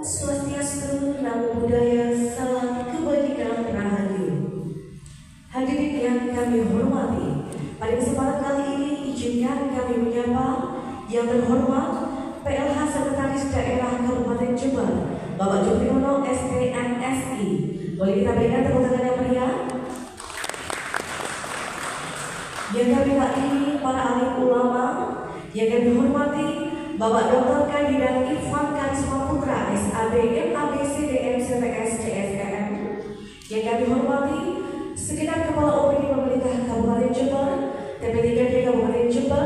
Swastiastu, Namo Buddhaya, salam kebajikan rahayu. Hadirin yang kami hormati, pada kesempatan kali ini izinkan kami menyapa yang terhormat PLH Sekretaris Daerah Kabupaten Jember, Bapak Jupiono SPMSI. Boleh kita berikan tepuk tangan yang meriah. Yang kami wakili para alim ulama, yang kami hormati Bapak Dr. Kandidat Irfan Karisma Putra SAB MAB CDM CPS CSEM. Yang kami hormati segenap Kepala OPD Pemerintah Kabupaten Jember, TP3D Kabupaten Jember.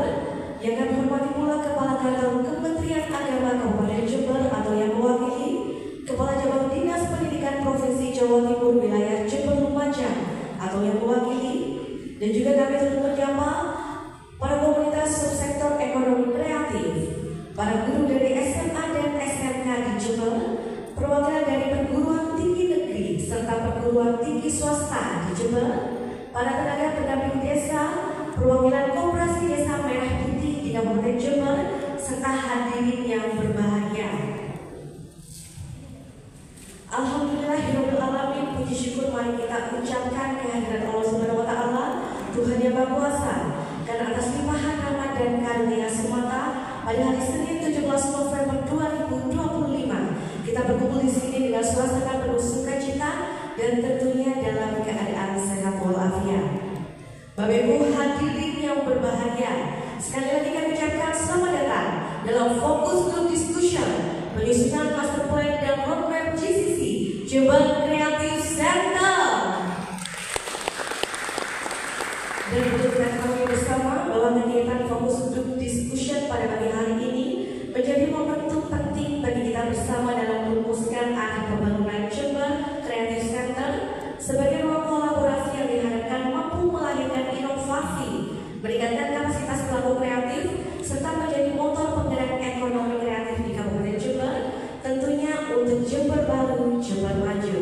Yang kami hormati pula Kepala Kantor Kementerian Agama Kabupaten Jember atau yang mewakili Kepala Cabang Dinas Pendidikan Provinsi Jawa Timur Wilayah Jember Lumajang atau yang mewakili, dan juga kami turut menyapa para komunitas subsektor ekonomi kreatif, para guru dari SMA dan SMK di Jember, perwakilan dari perguruan tinggi negeri serta perguruan tinggi swasta di Jember, para tenaga pendamping desa, perwakilan Koperasi Desa Merah Putih di Kabupaten Jember, serta hadirin yang berbahagia. Alhamdulillahirabbil alamin, puji syukur mari kita ucapkan kehadiran Allah Subhanahu wa taala, Tuhan yang Maha Kuasa, karena atas limpahan rahmat dan karunia semata pada hari Senin 17 November 2025 kita berkumpul di sini dengan suasana penuh sukacita dan tentunya dalam keadaan sehat walafiat. Bapak Ibu hadirin yang berbahagia, sekali lagi kami ucapkan selamat datang dalam Focus Group Discussion penyusunan Master Plan dan Roadmap GCC Jember Creative Center. Dan untuk kita ketahui bersama bahwa kegiatan Focus Group Discussion pada pagi hari ini menjadi momentum penting bagi kita bersama dalam merumuskan arah pembangunan Jember Creative Center sebagai ruang kolaborasi yang diharapkan mampu melahirkan inovasi, meningkatkan kapasitas pelaku kreatif, serta menjadi motor penggerak ekonomi kreatif di Kabupaten Jember, tentunya untuk Jember baru, Jember maju.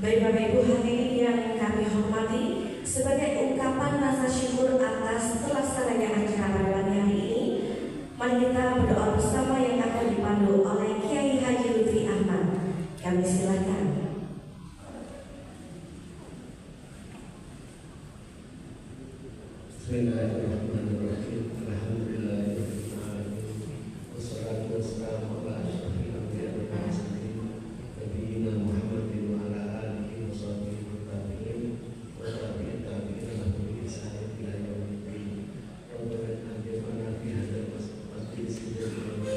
Baik Bapak Ibu hadirin yang kami hormati, sebagai ungkapan rasa syukur atas terlaksananya acara pada pagi hari ini, mari kita berdoa bersama yang akan dipandu oleh Kiai Haji Lutfi Ahmad. Kami silakan. Bismillahirrahmanirrahim. Alhamdulillahirabbil alamin. Wassalatu wassalamu ala asyrofil anbiya'i wal mursalin nabiyina Muhammadin wa ala alihi wa sahbihi wa tabi'in wa tabi'in tabi'in lahum bi ihsanin ila yaumil din. Rabbana aj'alna fi hadzal masjid sujudun wa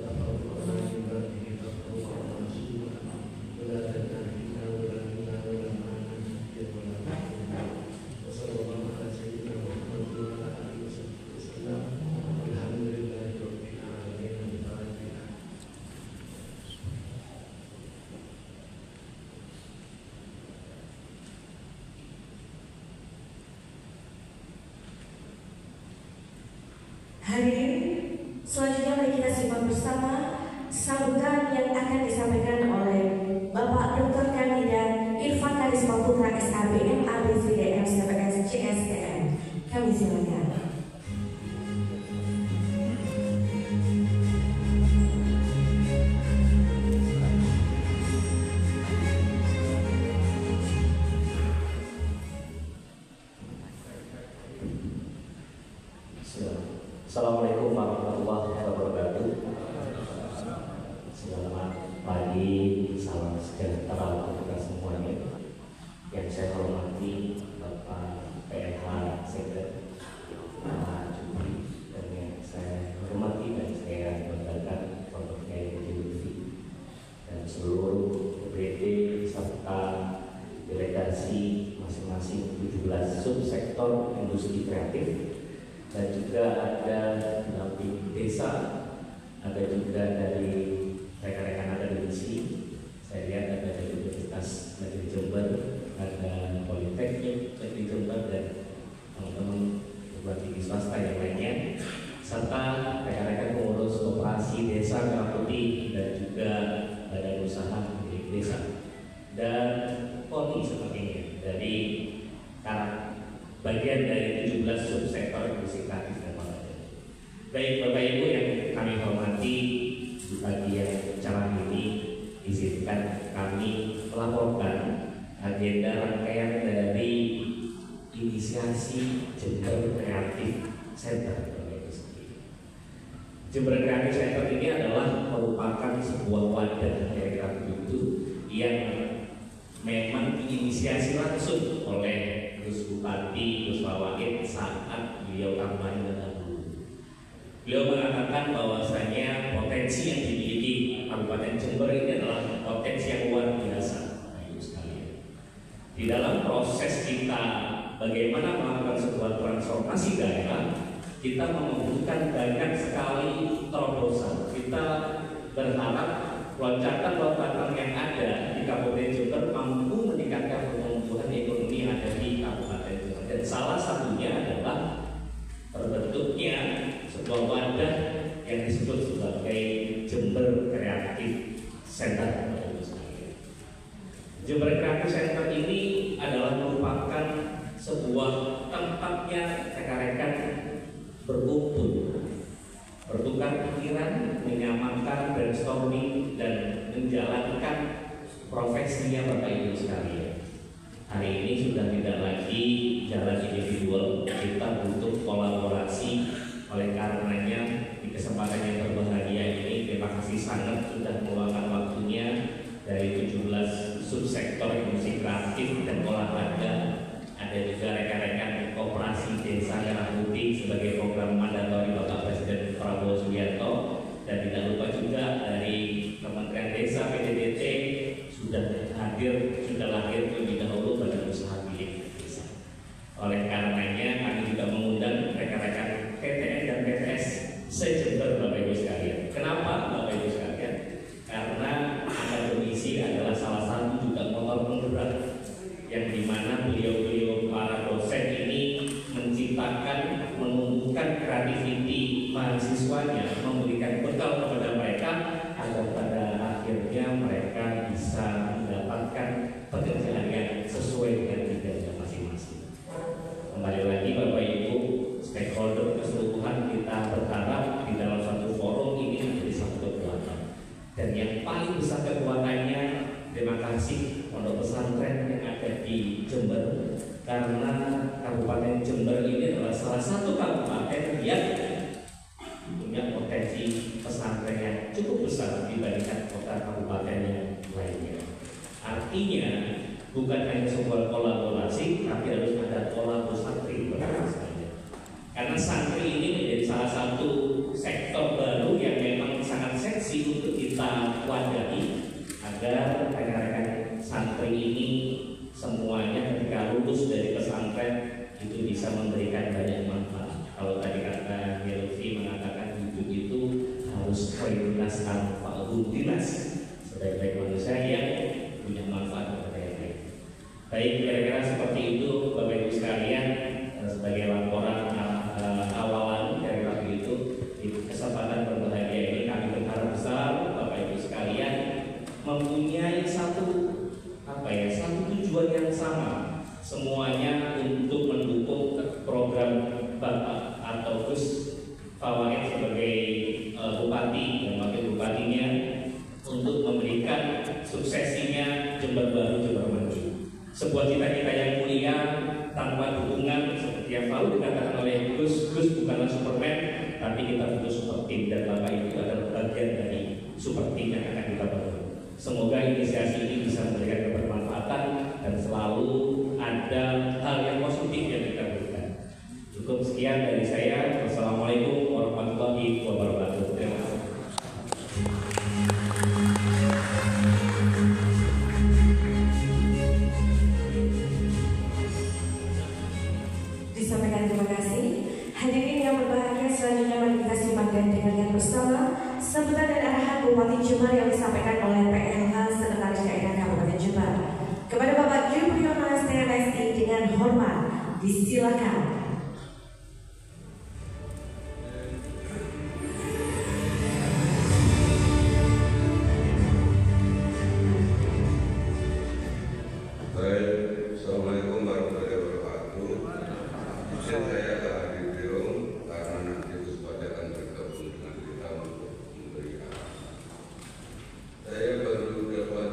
taqabbal minna ba'dihi taqabbal masjid wa la tanfina wa la minna wa la ma'ana wa la ta'ala. Wassallallahu ala sayyidina Muhammad wa ala alihi wasallam. Alhamdulillahirabbil alamin. Hadirin, selanjutnya mari kita simak bersama sambutan yang akan disampaikan oleh Bapak Dr. Kandidat Irfan Karisma Putra SAB MAB CDM CPS CSEM. Kami silakan. Assalamualaikum warahmatullahi wabarakatuh. Selamat pagi, salam sejahtera untuk kita semuanya. Yang saya hormati Bapak PLH Sekretariat Jumri, dan yang saya hormati dan saya banggakan Bapak Kiai Haji Lutfi dan seluruh OPD serta delegasi masing-masing 17 subsektor industri kreatif. Dan juga ada pendamping desa, ada juga dari rekan-rekan akademisi. Saya lihat ada dari Universitas Negeri Jember, ada Politeknik Negeri Jember, dan teman-teman perguruan tinggi swasta yang lainnya, serta rekan-rekan pengurus koperasi desa Merah Putih dan juga badan usaha milik desa dan KONI sepertinya dari bagian dari 17 subsektor industri kreatif dan olahraga. Baik Bapak Ibu yang kami hormati, di pagi yang izinkan kami melaporkan agenda rangkaian dari inisiasi Jember Creative Center. Jember Creative Center ini adalah merupakan sebuah wadah kira-kira begitu yang memang diinisiasi langsung oleh Gus Bupati Gus Fawait saat beliau kampanye dahulu. Beliau mengatakan bahwasanya potensi yang dimiliki Kabupaten Jember ini adalah potensi yang luar biasa. Ibu sekalian, di dalam proses kita bagaimana melakukan sebuah transformasi daerah, kita membutuhkan banyak sekali terobosan. Kita berharap loncatan-loncatan yang ada di Kabupaten Jember mampu meningkatkan pertumbuhan ekonomi yang ada di Kabupaten Jember. Dan salah satunya adalah terbentuknya sebuah wadah yang disebut sebagai Jember Creative Center. Jember Creative Center ini adalah merupakan sebuah tempatnya rekan-rekan berkumpul, bertukar pikiran, menyamakan brainstorming dan menjalankan profesinya Bapak Ibu sekalian. Hari ini sudah tidak lagi jalan individual, kita butuh kolaborasi. Oleh karenanya di kesempatan yang berbahagia ini terima kasih sangat sudah meluangkan waktunya dari 17 subsektor industri kreatif dan olahraga. Ada juga rekan-rekan Koperasi Desa Merah Putih sebagai program mandatori Bapak Presiden Prabowo Subianto, dan tidak lupa juga dari Kementerian Desa PDDT sudah hadir, sudah lahir lebih dahulu Badan Usaha Milik Desa. Oleh karenanya kami juga mengundang rekan-rekan PTN dan PTS se-Jember Bapak Ibu sekalian. Kenapa Bapak Ibu sekalian? Karena akademisi adalah salah satu juga motor penggerak yang dimana beliau-beliau para dosen ini menciptakan, menumbuhkan kreativiti mahasiswanya, memberikan bekal kepada mereka agar pada akhirnya mereka bisa mendapatkan pekerjaan yang sesuai dengan bidangnya masing-masing. Kembali lagi Bapak Ibu, stakeholder keseluruhan kita berharap di dalam satu forum ini menjadi satu kekuatan. Dan yang paling besar kekuatannya, terima kasih Pondok Pesantren yang ada di Jember, karena Kabupaten Jember ini adalah salah satu kabupaten yang punya potensi pesantren yang cukup besar dibandingkan kota kabupaten yang lainnya. Artinya bukan hanya sebuah kolaborasi, tapi harus ada kolaborasi bersama. Karena santri ini menjadi salah satu sektor baru yang memang sangat seksi untuk kita wadahi, agar rekan-rekan santri ini semuanya ketika lulus dari pesantren itu bisa memberikan banyak manfaat. Kalau tadi kata Yelvi mengatakan hidup itu harus prioritas tanpa dinas, sebaik-baik manusia yang punya manfaat kepada yang lain. Baik, kira-kira seperti itu Bapak Ibu sekalian, sebagai laporan awalan kira-kira begitu. Di kesempatan berbahagia ini kami berharap besar Bapak Ibu sekalian mempunyai satu tujuan yang sama, semuanya untuk mendukung program Bapak atau Gus Fawait sebagai bupati dan wakil bupatinya untuk memberikan suksesinya Jember Baru, Jember Maju. Sebuah cita-cita yang mulia tanpa dukungan seperti yang selalu dikatakan oleh Gus bukanlah Superman, tapi kita butuh super team, dan Bapak Ibu adalah bagian dari super team yang akan kita bangun. Semoga inisiasi ini bisa memberikan kebermanfaatan dan selalu ada hal yang positif yang kita berikan. Cukup sekian dari saya. Wassalamualaikum warahmatullahi wabarakatuh. Terima kasih. Disampaikan terima kasih. Hadirin yang berbahagia, selanjutnya mari kita simak dan dengarkan bersama sambutan dan arahan Bupati Jember yang disampaikan oleh PLH Sekretaris Daerah Kabupaten Jember. Kepada Bapak Jupriyono STMSI dengan hormat disilakan. Baik, Assalamualaikum warahmatullahi wabarakatuh. Izin saya ke hadir beliau karena nanti Gus Bupati akan bergabung dengan kita untuk memberi arahan. Saya baru dapat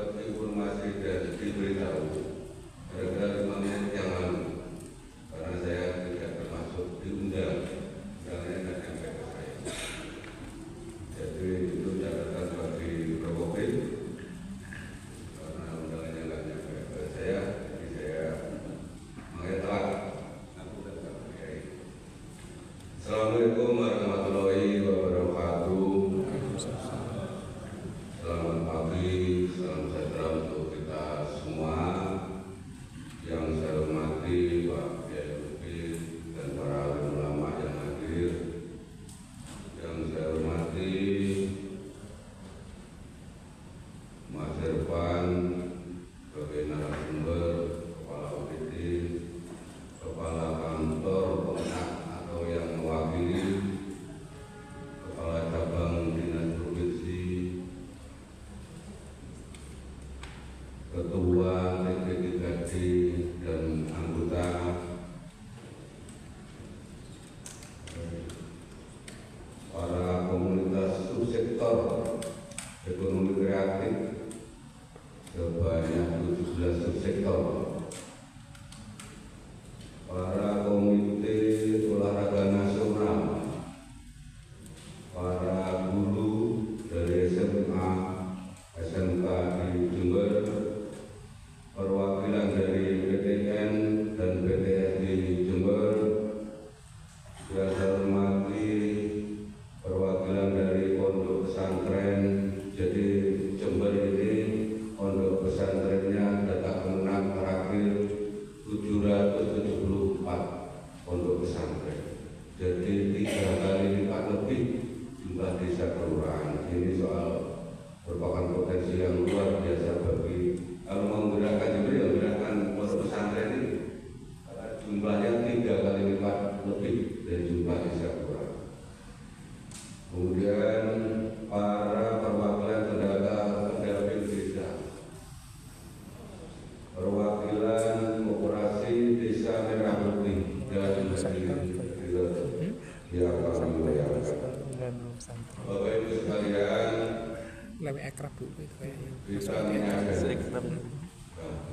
lebih akrab Bu itu kayaknya. Kita menyadari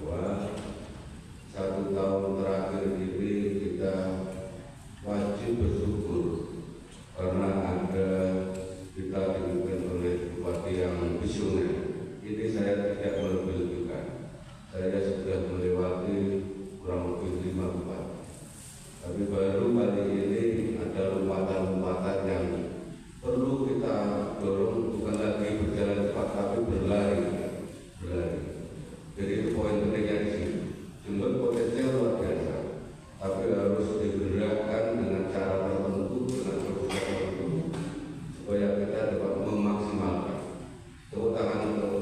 bahwa 1 tahun terakhir ini kita wajib bersyukur karena ada kita dipimpin oleh bupati yang visioner. Ini saya tidak melebih-lebihkan. Saya sudah melewati kurang lebih 5 bupati. Tapi baru kali ini ada lompatan-lompatan yang perlu kita dorong, bukan lagi berjalan cepat tapi berlari. Jadi itu poin pentingnya di sini. Jumlah potensial luar biasa, tapi harus digerakkan dengan cara tertentu, dengan kebijakan tertentu, supaya kita dapat memaksimalkan. Tepuk tangan untuk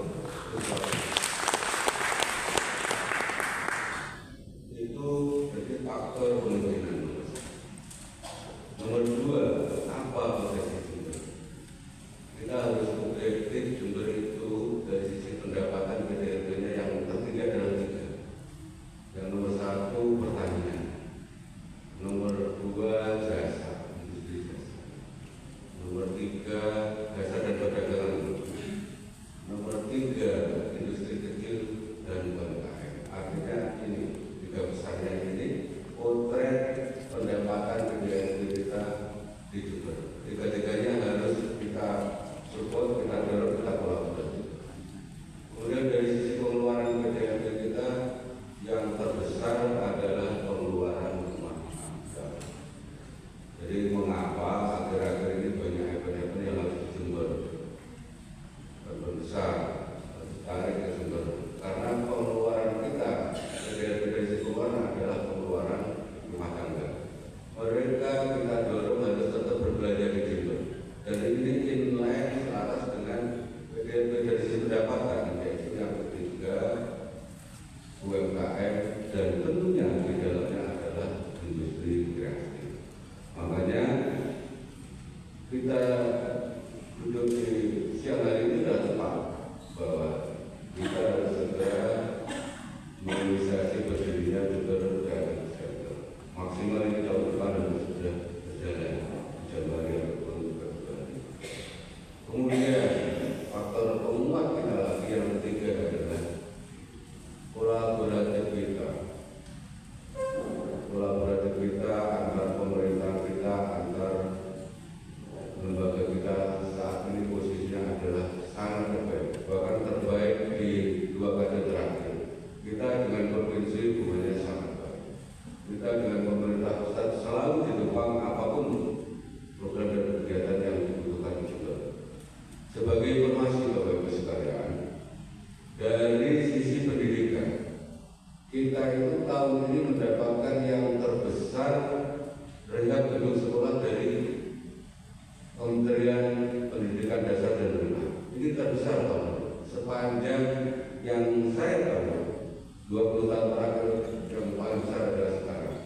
itu. Jadi faktor kemungkinan. Nomor 2, apa potensi sumber? Kita harus objektif sumber itu dari sisi pendapatan PDRB-nya yang tertinggi adalah 3. Yang nomor 1 pertanian, nomor 2 jasa, industri jasa, nomor 3 jasa dan perdagangan, nomor 3 industri kecil dan UMKM. Artinya ini 3 besarnya ini potret pendapatan PDRB kita di Jember. 3-tiganya harus kita support, kita dorong, kita kolaborasi. Kemudian dari sisi pengeluaran PDRB kita yang terbesar adalah pengeluaran rumah tangga. Jadi mengapa akhir-akhir ini banyak event-event yang harus di Jember, besar, tarik ke Jember, karena pengeluaran kita PDRB dari sisi keuangan adalah pengeluaran rumah tangga. Mereka kita dorong harus tetap berbelanja di Jember, dan ini inline selaras dengan PDRB dari sisi pendapatan, yaitu yang ketiga UMKM, dan tentunya di dalamnya adalah industri kreatif. Makanya kita duduk di siang hari ini sudah tepat bahwa kita harus segera menginisiasi berdirinya Jember Creative Center. Maksimal ini tahun depan dan sudah berjalan Januari ataupun Februari. Kemudian faktor penguat kita lagi yang ketiga adalah kolaboratif kita antar pemerintah kita, antar lembaga kita. Saat ini posisinya adalah sangat terbaik, bahkan terbaik di 2 kali terakhir. Kita dengan provinsi hubungannya sangat baik. Kita dengan pemerintah pusat selalu didukung apapun program dan kegiatan yang dibutuhkan juga. Sebagai informasi Bapak Ibu sekalian, dari sisi pendidikan, kita itu tahun ini mendapatkan yang terbesar rehab gedung sekolah dari Kementerian Pendidikan Dasar dan Menengah. Ini terbesar tahun sepanjang yang saya tahu 20 tahun terakhir. Yang paling besar adalah sekarang,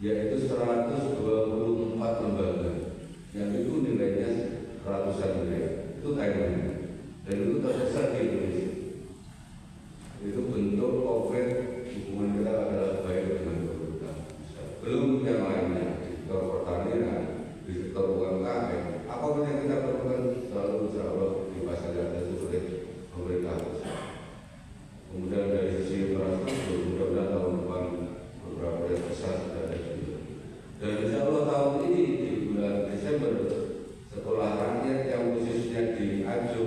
yaitu 124 lembaga yang itu nilainya ratusan miliar. Itu Thailand, dan itu terbesar di Indonesia. Itu bentuk konkret hubungan kita adalah baik dengan pemerintah. Belum yang lainnya di sektor pertanian, di sektor UMKM, apapun yang kita perlukan selalu insya Allah difasilitasi oleh pemerintah pusat. Kemudian dari sisi infrastruktur, mudah-mudahan tahun depan beberapa proyek besar sudah ada juga. Dan insya Allah tahun ini di bulan Desember, sekolah rakyat yang khususnya di Ajo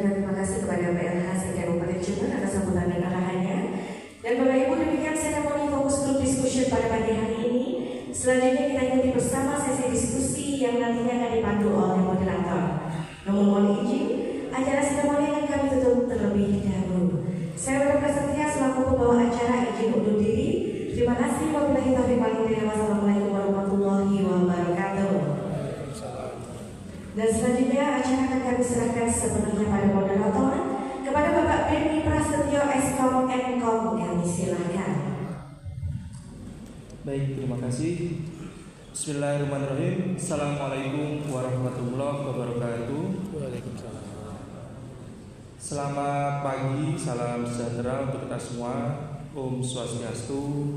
dan terima kasih kepada PLH Sekda Kabupaten Jember atas sambutan dan arahannya. Dan Bapak Ibu, demikian seremoni fokus group discussion pada pagi hari ini. Selanjutnya kita ikuti bersama sesi diskusi yang nantinya akan dipandu oleh moderator. Namun mohon izin, acara seremoni akan kami tutup terlebih dahulu. Saya berterima setia selaku pembawa acara izin undur diri. Terima kasih. Wabillahi taufiq wal hidayah. Wassalamualaikum warahmatullahi wabarakatuh. Dan selanjutnya acara akan kami serahkan sepenuhnya pada moderator, kepada Bapak Benny Prasetyo Eskom Enkom. Kami silakan. Baik, terima kasih. Bismillahirrahmanirrahim. Assalamualaikum warahmatullahi wabarakatuh. Waalaikumsalam. Selamat pagi, salam sejahtera untuk kita semua. Om Swastiastu,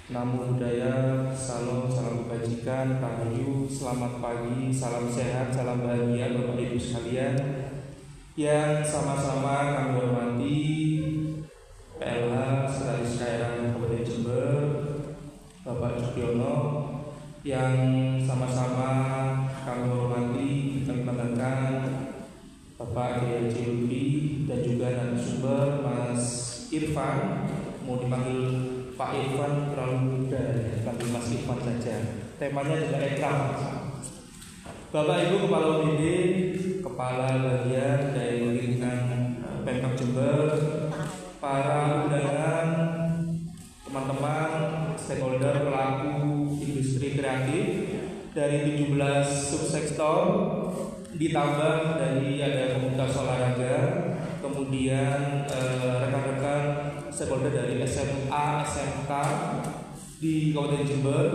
Namo Buddhaya, salam kebajikan, rahayu, selamat pagi, salam sehat, salam bahagia Bapak Ibu sekalian yang sama-sama kami hormati PLH Sekretaris Daerah Kabupaten Jember, Bapak Sugiono, yang sama-sama kami hormati, kami banggakan Bapak Kiai Haji Lutfi dan juga narasumber Mas Irfan. Mau dipanggil Pak Irfan terlalu muda, dipanggil Mas Irfan saja. Temanya juga ekram. Bapak Ibu Kepala OPD, Kepala Bagian dari Lingkungan Pemkab Jember, para undangan, teman-teman, stakeholder pelaku industri kreatif dari 17 subsektor, ditambah dari ada komunitas olahraga, kemudian rekan-rekan stakeholder dari SMA, SMK di Kabupaten Jember,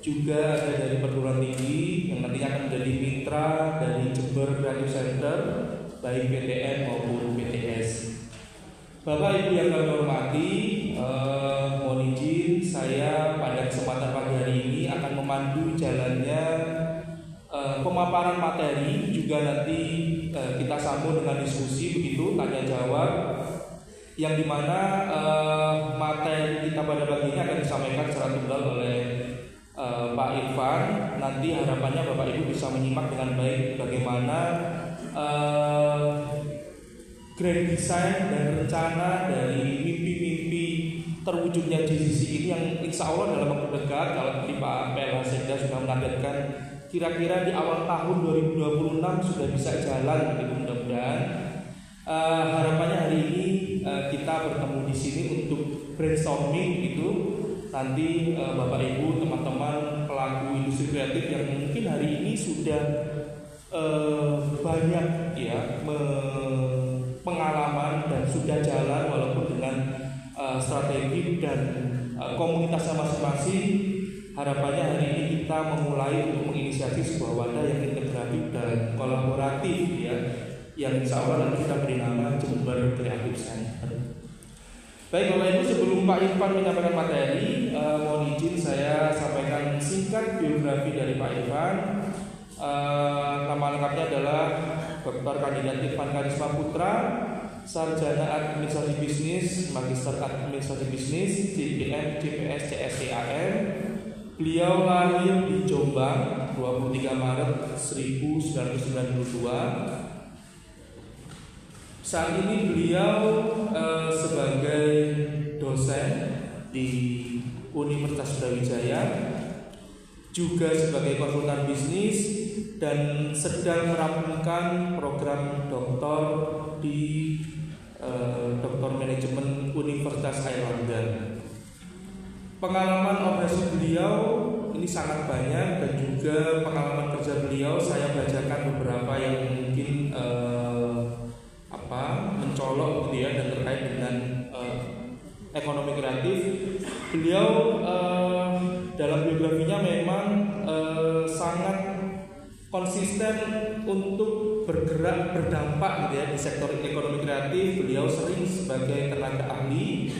juga ada dari perguruan tinggi yang nantinya akan menjadi mitra dari Jember Creative Center, baik PTN maupun PTS. Bapak Ibu yang kami hormati, mohon izin saya pada kesempatan pagi hari ini akan memandu jalannya pemaparan materi, juga nanti kita sambung dengan diskusi begitu, tanya jawab, yang dimana materi kita pada pagi ini akan disampaikan secara tunggal oleh Pak Irfan. Nanti harapannya Bapak Ibu bisa menyimak dengan baik bagaimana grand design dan rencana dari mimpi-mimpi terwujudnya GCC ini, yang insya Allah dalam waktu dekat, kalau di Pak PLH Sekda sudah menargetkan kira-kira di awal tahun 2026 sudah bisa jalan, begitu mudah-mudahan. Harapannya hari ini kita bertemu di sini untuk brainstorming itu. Nanti Bapak Ibu, teman-teman pelaku industri kreatif yang mungkin hari ini sudah banyak ya pengalaman dan sudah jalan walaupun dengan strategi dan komunitasnya masing-masing. Harapannya hari ini kita memulai untuk menginisiasi sebuah wadah yang integratif dan kolaboratif ya, yang insya Allah nanti kita beri nama Jember Creative Center. Baik Bapak Ibu, sebelum Pak Irfan menyampaikan materi, mohon izin saya sampaikan singkat biografi dari Pak Irfan. Nama lengkapnya adalah Dr. Kandidat Irfan Karisma Putra, Sarjana Administrasi Bisnis, Magister Administrasi Bisnis, CPM, CPS, CSEAM. Beliau lahir di Jombang 23 Maret 1992. Saat ini beliau sebagai dosen di Universitas Brawijaya, juga sebagai konsultan bisnis, dan sedang merampungkan program doktor di Doktor Manajemen Universitas Airlangga. Pengalaman operasi beliau ini sangat banyak, dan juga pengalaman kerja beliau saya bacakan beberapa yang mungkin mencolok gitu ya, dan terkait dengan ekonomi kreatif. Beliau dalam biografinya memang sangat konsisten untuk bergerak berdampak gitu ya di sektor ekonomi kreatif. Beliau sering sebagai tenaga ahli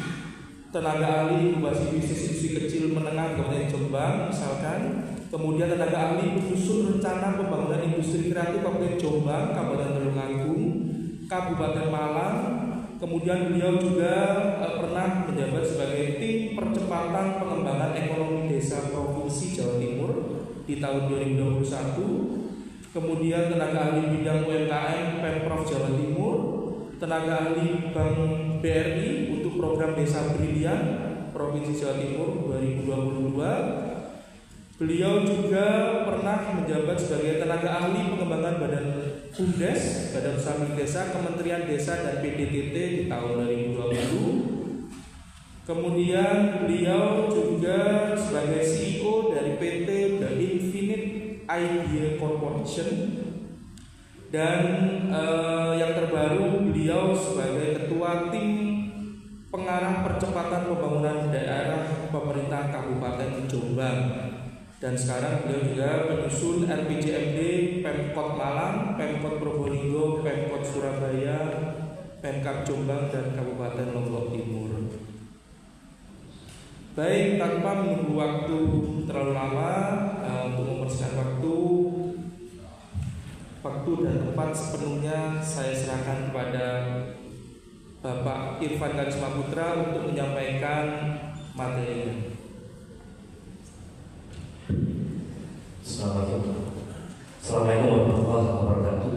inkubasi bisnis industri kecil menengah Kabupaten Jombang misalkan, kemudian tenaga ahli penyusun rencana pembangunan industri kreatif Kabupaten Jombang, Kabupaten Tulungagung, Kabupaten Malang. Kemudian beliau juga pernah menjabat sebagai tim percepatan pengembangan ekonomi desa Provinsi Jawa Timur di tahun 2021. kemudian tenaga ahli bidang UMKM Pemprov Jawa Timur, tenaga ahli Bank BRI untuk program Desa Brilian Provinsi Jawa Timur 2022. Beliau juga pernah menjabat sebagai tenaga ahli pengembangan Badan BUMDes, Badan Usaha Milik Desa, Kementerian Desa dan PDTT di tahun 2020. Kemudian beliau juga sebagai CEO dari PT The Infinite Idea Corporation. Dan yang terbaru beliau sebagai ketua tim pengarah percepatan pembangunan daerah pemerintah Kabupaten Jombang. Dan sekarang beliau juga menyusun RPJMD Pemkot Malang, Pemkot Probolinggo, Pemkot Surabaya, Pemkab Jombang dan Kabupaten Lombok Timur. Baik, tanpa menunggu waktu terlalu lama, untuk mempersingkat waktu dan tempat sepenuhnya saya serahkan kepada Bapak Irfan Karisma Putra untuk menyampaikan materinya. Assalamualaikum warahmatullahi wabarakatuh.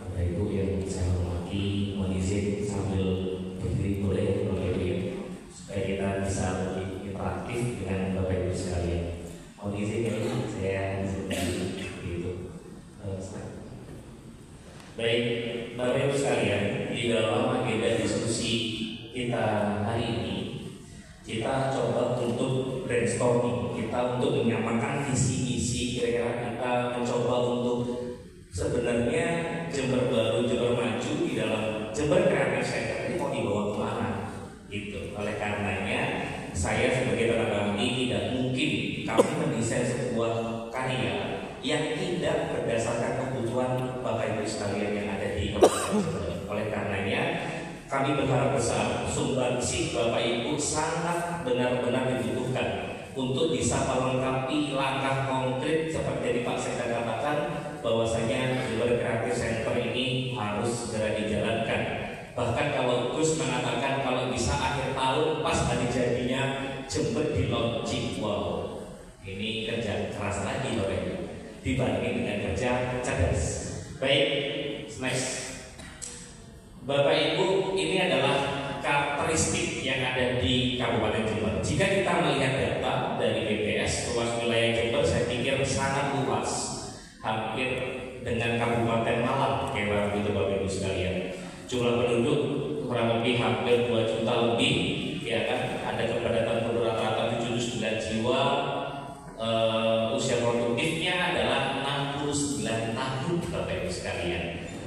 Bapak Ibu yang saya hormati, mohon izin sambil berdiri boleh Bapak Ibu ya, supaya kita bisa lebih interaktif dengan Bapak Ibu sekalian. Mohon izin ya, saya begitu. Baik, Bapak Ibu sekalian, di dalam agenda diskusi kita hari ini, kita coba untuk brainstorming, kita untuk menyamakan visi-visi, kira-kira kita mencoba untuk sebenarnya Jember Baru, Jember Maju di dalam Jember Creative Center ini mau dibawa kemana gitu. Oleh karenanya saya sebagai tenaga ahli tidak mungkin kami mendesain sebuah karya yang tidak berdasarkan kebutuhan Bapak Ibu sekalian yang ada di Kabupaten Jember. Oleh karenanya kami berharap besar sumbangsi Bapak Ibu sangat benar-benar dibutuhkan untuk bisa melengkapi langkah konkret seperti yang Pak Sekda katakan, bahwasanya Jember Creative Center ini harus segera dijalankan. Bahkan kalau Gus mengatakan kalau bisa akhir tahun pas hari jadinya Jember di launching, wow, ini kerja keras lagi Bapak Ibu dibanding dengan kerja cerdas. Baik, next. Bapak Ibu, ini adalah karakteristik yang ada di Kabupaten Jember. Jika kita melihat data dari BPS, luas wilayah Jember saya pikir sangat luas, hampir dengan Kabupaten Malang, kayak begitu Bapak Ibu sekalian. Jumlah penduduk kurang lebih hampir 2 juta lebih, ya kan? Ada kepadatan penduduk rata-rata 79 jiwa. Usia produktifnya adalah 69 tahun, Bapak Ibu sekalian.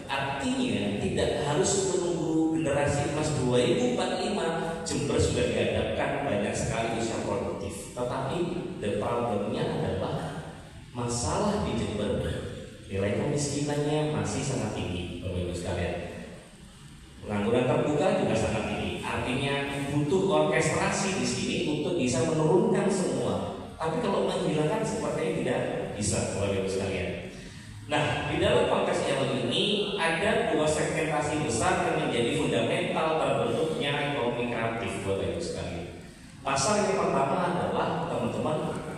Artinya tidak harus menunggu generasi emas 2045 Jember sudah dihadapkan banyak sekali usia produktif. Tetapi the problemnya adalah masalah di Jember, nilai kemiskinannya masih sangat tinggi, Bapak Ibu sekalian. Pengangguran terbuka juga sangat tinggi. Artinya butuh orkestrasi di sini untuk bisa menurunkan semua. Tapi kalau menghilangkan sepertinya tidak bisa, Bapak Ibu sekalian. Nah, di dalam konteks yang ini ada 2 segmentasi besar yang menjadi fundamental terbentuknya ekonomi kreatif, Bapak Ibu sekalian. Pasar yang pertama adalah teman-teman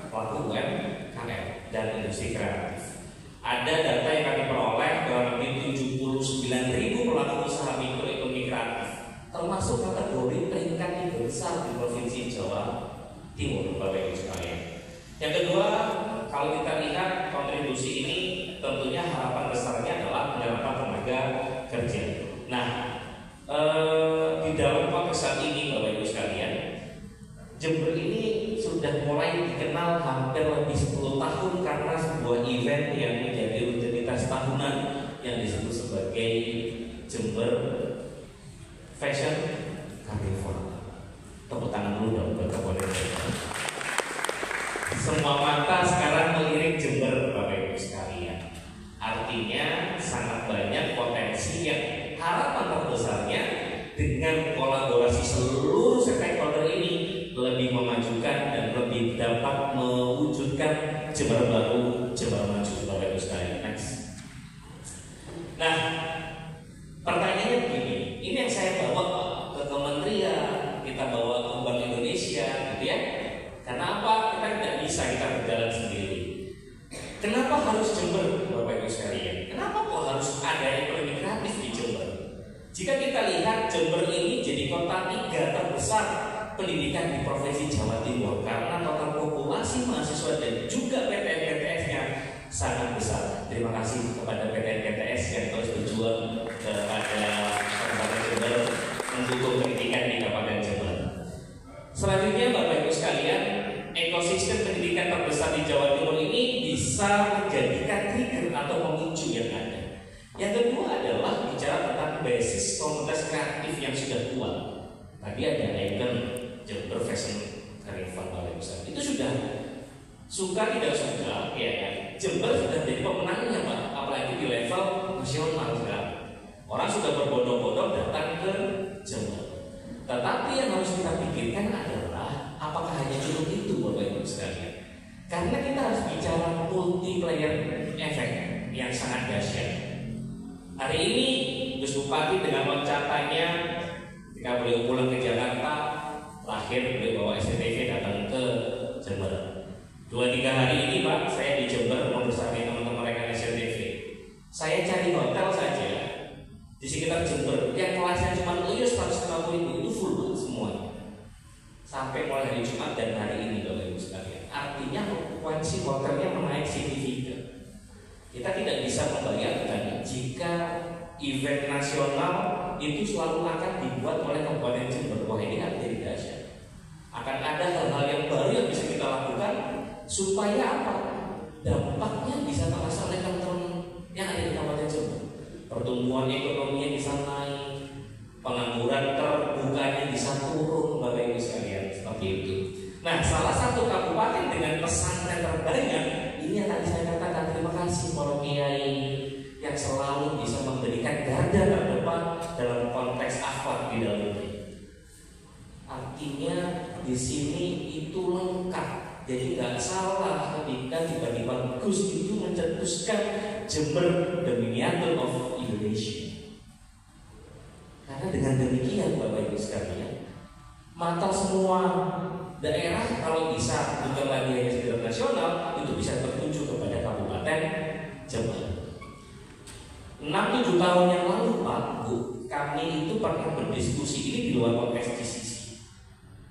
pelaku UMKM dan industri kreatif. Ada data yang kami peroleh kurang lebih 79.000 pelaku usaha mikro ekonomi kreatif, termasuk kategori peringkat yang besar di Provinsi Jawa Timur, Bapak Ibu sekalian. Yang kedua, kalau kita lihat kontribusi ini, tentunya harapan besarnya adalah penyerapan tenaga kerja. Nah, di dalam konteks saat ini, Bapak Ibu sekalian, Jember ini sudah mulai dikenal hampir lebih 10 tahun karena sebuah event yang menjadi rutinitas tahunan yang disebut sebagai Jember Fashion Carnival. Tepuk tangan dulu dong buat Kapolres. Semua mata sekarang melirik Jember, Bapak Ibu sekalian. Artinya sangat banyak potensi yang harapan terbesarnya dengan kolaborasi seluruh stakeholder ini lebih memajukan dan lebih dapat mewujudkan Jember Baru, Jember Maju, Bapak Ibu sekalian. Next. Nah, pertanyaannya begini, ini yang saya bawa ke kementerian, kita bawa ke Bank Indonesia, gitu ya. Kenapa kita tidak bisa kita berjalan sendiri? Kenapa harus Jember, Bapak Jika kita lihat Jember ini jadi kota 3 terbesar pendidikan di Provinsi Jawa Timur karena total populasi mahasiswa dan juga PTN-PTS-nya sangat besar. Terima kasih kepada PTN-PTS yang terus berjuang kepada Kabupaten Jember mendukung pendidikan di Kabupaten Jember. Selanjutnya Bapak Ibu sekalian, ekosistem pendidikan terbesar di Jawa Timur ini bisa menjadikan trigger atau pemicu yang ada. Yang kedua adalah bicara tentang basis komunitas kreatif yang sudah kuat. Tadi ada Icon Jember Fashion Carnival Balai Besar. Itu sudah suka tidak suka, ya kan? Jember sudah jadi pemenangnya Pak, apalagi di level nasional sekarang. Orang sudah berbondong-bondong datang ke Jember. Tetapi yang harus kita pikirkan adalah apakah hanya cukup itu Bapak Ibu sekalian? Karena kita harus bicara multiplayer effect yang sangat dahsyat. Hari ini Gus Bupati dengan loncatannya ketika beliau pulang ke Jakarta, terakhir beliau bawa SCTV datang ke Jember. 2-3 hari ini Pak, saya di Jember membersamai teman-teman rekan SCTV. Saya cari hotel saja di sekitar Jember yang kelasnya cuma 150.000 itu full banget semuanya. Sampai mulai hari Jumat dan hari ini Bapak Ibu sekalian. Artinya okupansi hotelnya menaik signifikan. Kita tidak bisa membayangkan jika event nasional itu selalu akan dibuat oleh Kabupaten Jember. Wah, ini akan jadi dahsyat. Akan ada hal-hal yang baru yang bisa kita lakukan supaya apa? Dampaknya bisa terasa oleh teman-teman yang ada di Kabupaten Jember. Pertumbuhan ekonominya bisa naik, pengangguran terbukanya bisa turun, Bapak Ibu sekalian, seperti itu. Nah, salah satu kabupaten dengan pesantren terbanyak ini yang tadi saya katakan, terima kasih para kiai yang selalu bisa memberikan garda terdepan dalam konteks akhlak di dalam negeri. Artinya di sini itu lengkap, jadi nggak salah ketika tiba-tiba Gus itu mencetuskan Jember the miniature of Indonesia. Karena dengan demikian Bapak Ibu sekalian, mata semua daerah kalau bisa bukan lagi hanya sekedar nasional, itu bisa tertuju kepada Kabupaten Jember. 6-7 tahun yang lalu Pak Bu, kami itu pernah berdiskusi ini di luar konteks GCC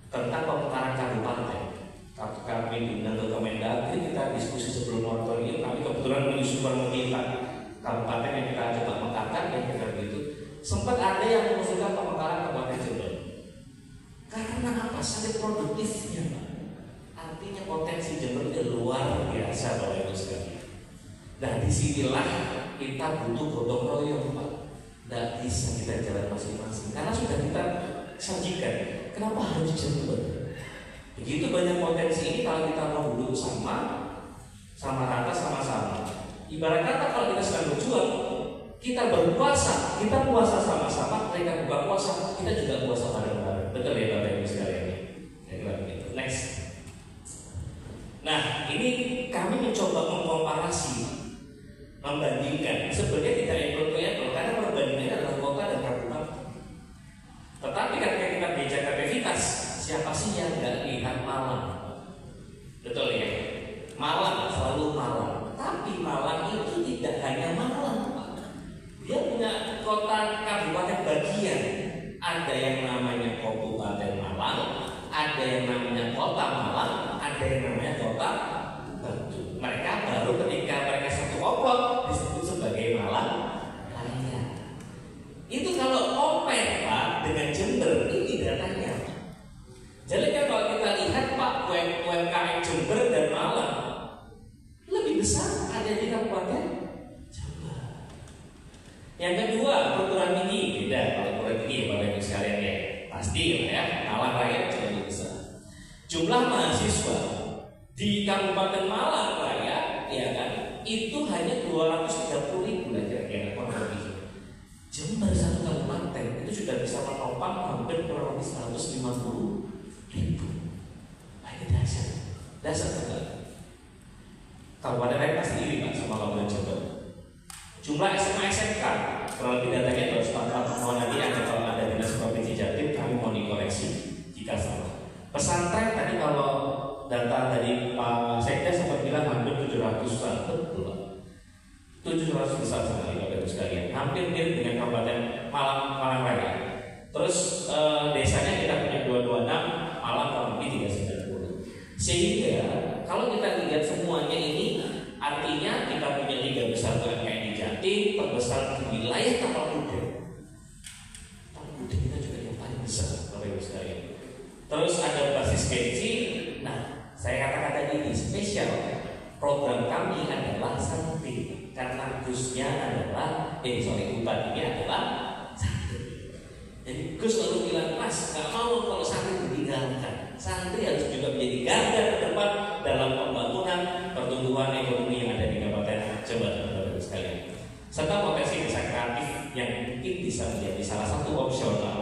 tentang pemekaran kabupaten. Kami diundang ke Kemendagri, kita diskusi sebelum moratorium. Kami kebetulan menyusun meminta kabupaten yang kita coba mekarkan yang kita begitu. Sempat ada yang mengusulkan pemekaran Kabupaten Jember. Karena apa? Sangat produktifnya Pak. Artinya potensi Jember itu luar biasa Bapak Ibu sekalian. Nah disinilah kita butuh gotong royong Pak. Tidak bisa kita jalan masing-masing karena sudah kita sajikan. Kenapa harus Jember? Begitu banyak potensi ini kalau kita mau duduk sama rata sama-sama. Ibarat kata kalau kita sedang berjuang, kita berpuasa, kita puasa sama-sama, mereka buka puasa, kita juga puasa bareng-bareng. Betul ya Bapak Ibu sekalian? Ya, gitu. Next. Nah, ini kami mencoba mengkomparasi, membandingkan. Sebenarnya tidak apple-to-apple karena perbandingannya adalah kota dan kabupaten. Tetapi ketika kita bicara aktivitas, siapa sih yang nggak lihat Malang? Betul ya? Malang selalu Malang. Tapi Malang itu tidak hanya Malang, Pak. Dia punya kota kabupaten bagian. Ada yang namanya Kabupaten Malang, ada yang namanya Kota Malang, ada yang namanya Kota Batu. Mereka baru ketika mereka satu oplot disebut sebagai Malang Raya. Itu kalau compare Pak dengan Jember ini datanya. Jadi kalau kita lihat Pak UMKM Jember dan Malang lebih besar ada di Kabupaten Jember. Yang kedua perguruan tinggi beda. Kalau perguruan tinggi Bapak Ibu sekalian ya pasti ya Malang Raya jauh lebih besar. Jumlah mahasiswa di Kabupaten Malang Raya ya kan itu hanya 230.000 kira-kira kurang lebih. Jember satu kabupaten itu sudah bisa menopang hampir kurang lebih 150.000. Nah, ini dasar sekali. Kabupaten lain pasti iri Pak sama Kabupaten Jember. Jumlah SMA SMK kurang lebih datanya harus mohon nanti ada kalau ada dinas provinsi Jatim kami mau dikoreksi jika salah. Pesantren tadi kalau data dari Pak Sekda sempat bilang hampir 700-an betul. 700 besar sekali Bapak Ibu sekalian. Hampir mirip dengan Kabupaten Malang Raya. Terus desanya kita punya 226, Malang kurang lebih 390. Sehingga kalau kita lihat semuanya ini, artinya kita punya 3 besar UMKM di Jatim, terbesar di wilayah Tapal Kuda. Tapal Kuda kita juga yang paling besar, Bapak Ibu sekalian. Terus ada basis bensin. Nah, saya katakan tadi ini spesial. Program kami adalah santri karena Gusnya adalah bupatinya adalah santri. Jadi Gus lalu bilang, Mas, nggak mau kalau santri ditinggalkan. Santri harus juga menjadi garda terdepan dalam pembangunan pertumbuhan ekonomi yang ada di Kabupaten Jember, Bapak-Ibu sekalian. Serta potensi desa kreatif yang mungkin bisa menjadi salah satu opsional.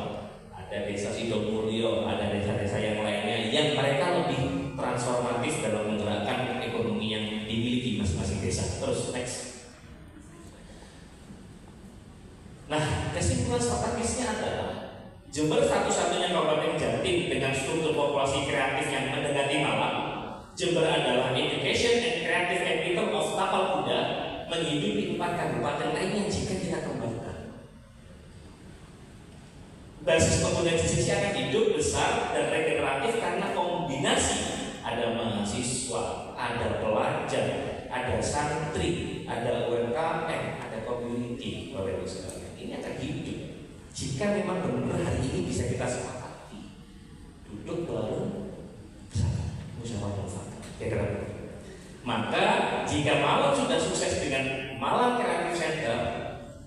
Ada desa Sidomulyo, ada desa-desa yang lainnya yang mereka lebih transformatif dalam menggerakkan ekonomi yang dimiliki masing-masing desa. Terus next. Nah, kesimpulan strategisnya adalah Jember satu-satunya kabupaten Jatim dengan struktur populasi kreatif yang mendekati Malang. Jember adalah education and creative capital of Tapal Kuda, menghidupi 4 kabupaten lainnya jika kita kembangkan. Basis penggunaan sisi akan hidup besar dan regeneratif karena kombinasi ada mahasiswa, ada pelajar, ada santri, ada UMKM, ada community. Bapak Ibu sekalian, ini akan hidup jika memang benar hari ini bisa kita sepakati, duduk bareng bersama, musyawarah mufakat. Maka jika Malang sudah sukses dengan Malang Creative Center,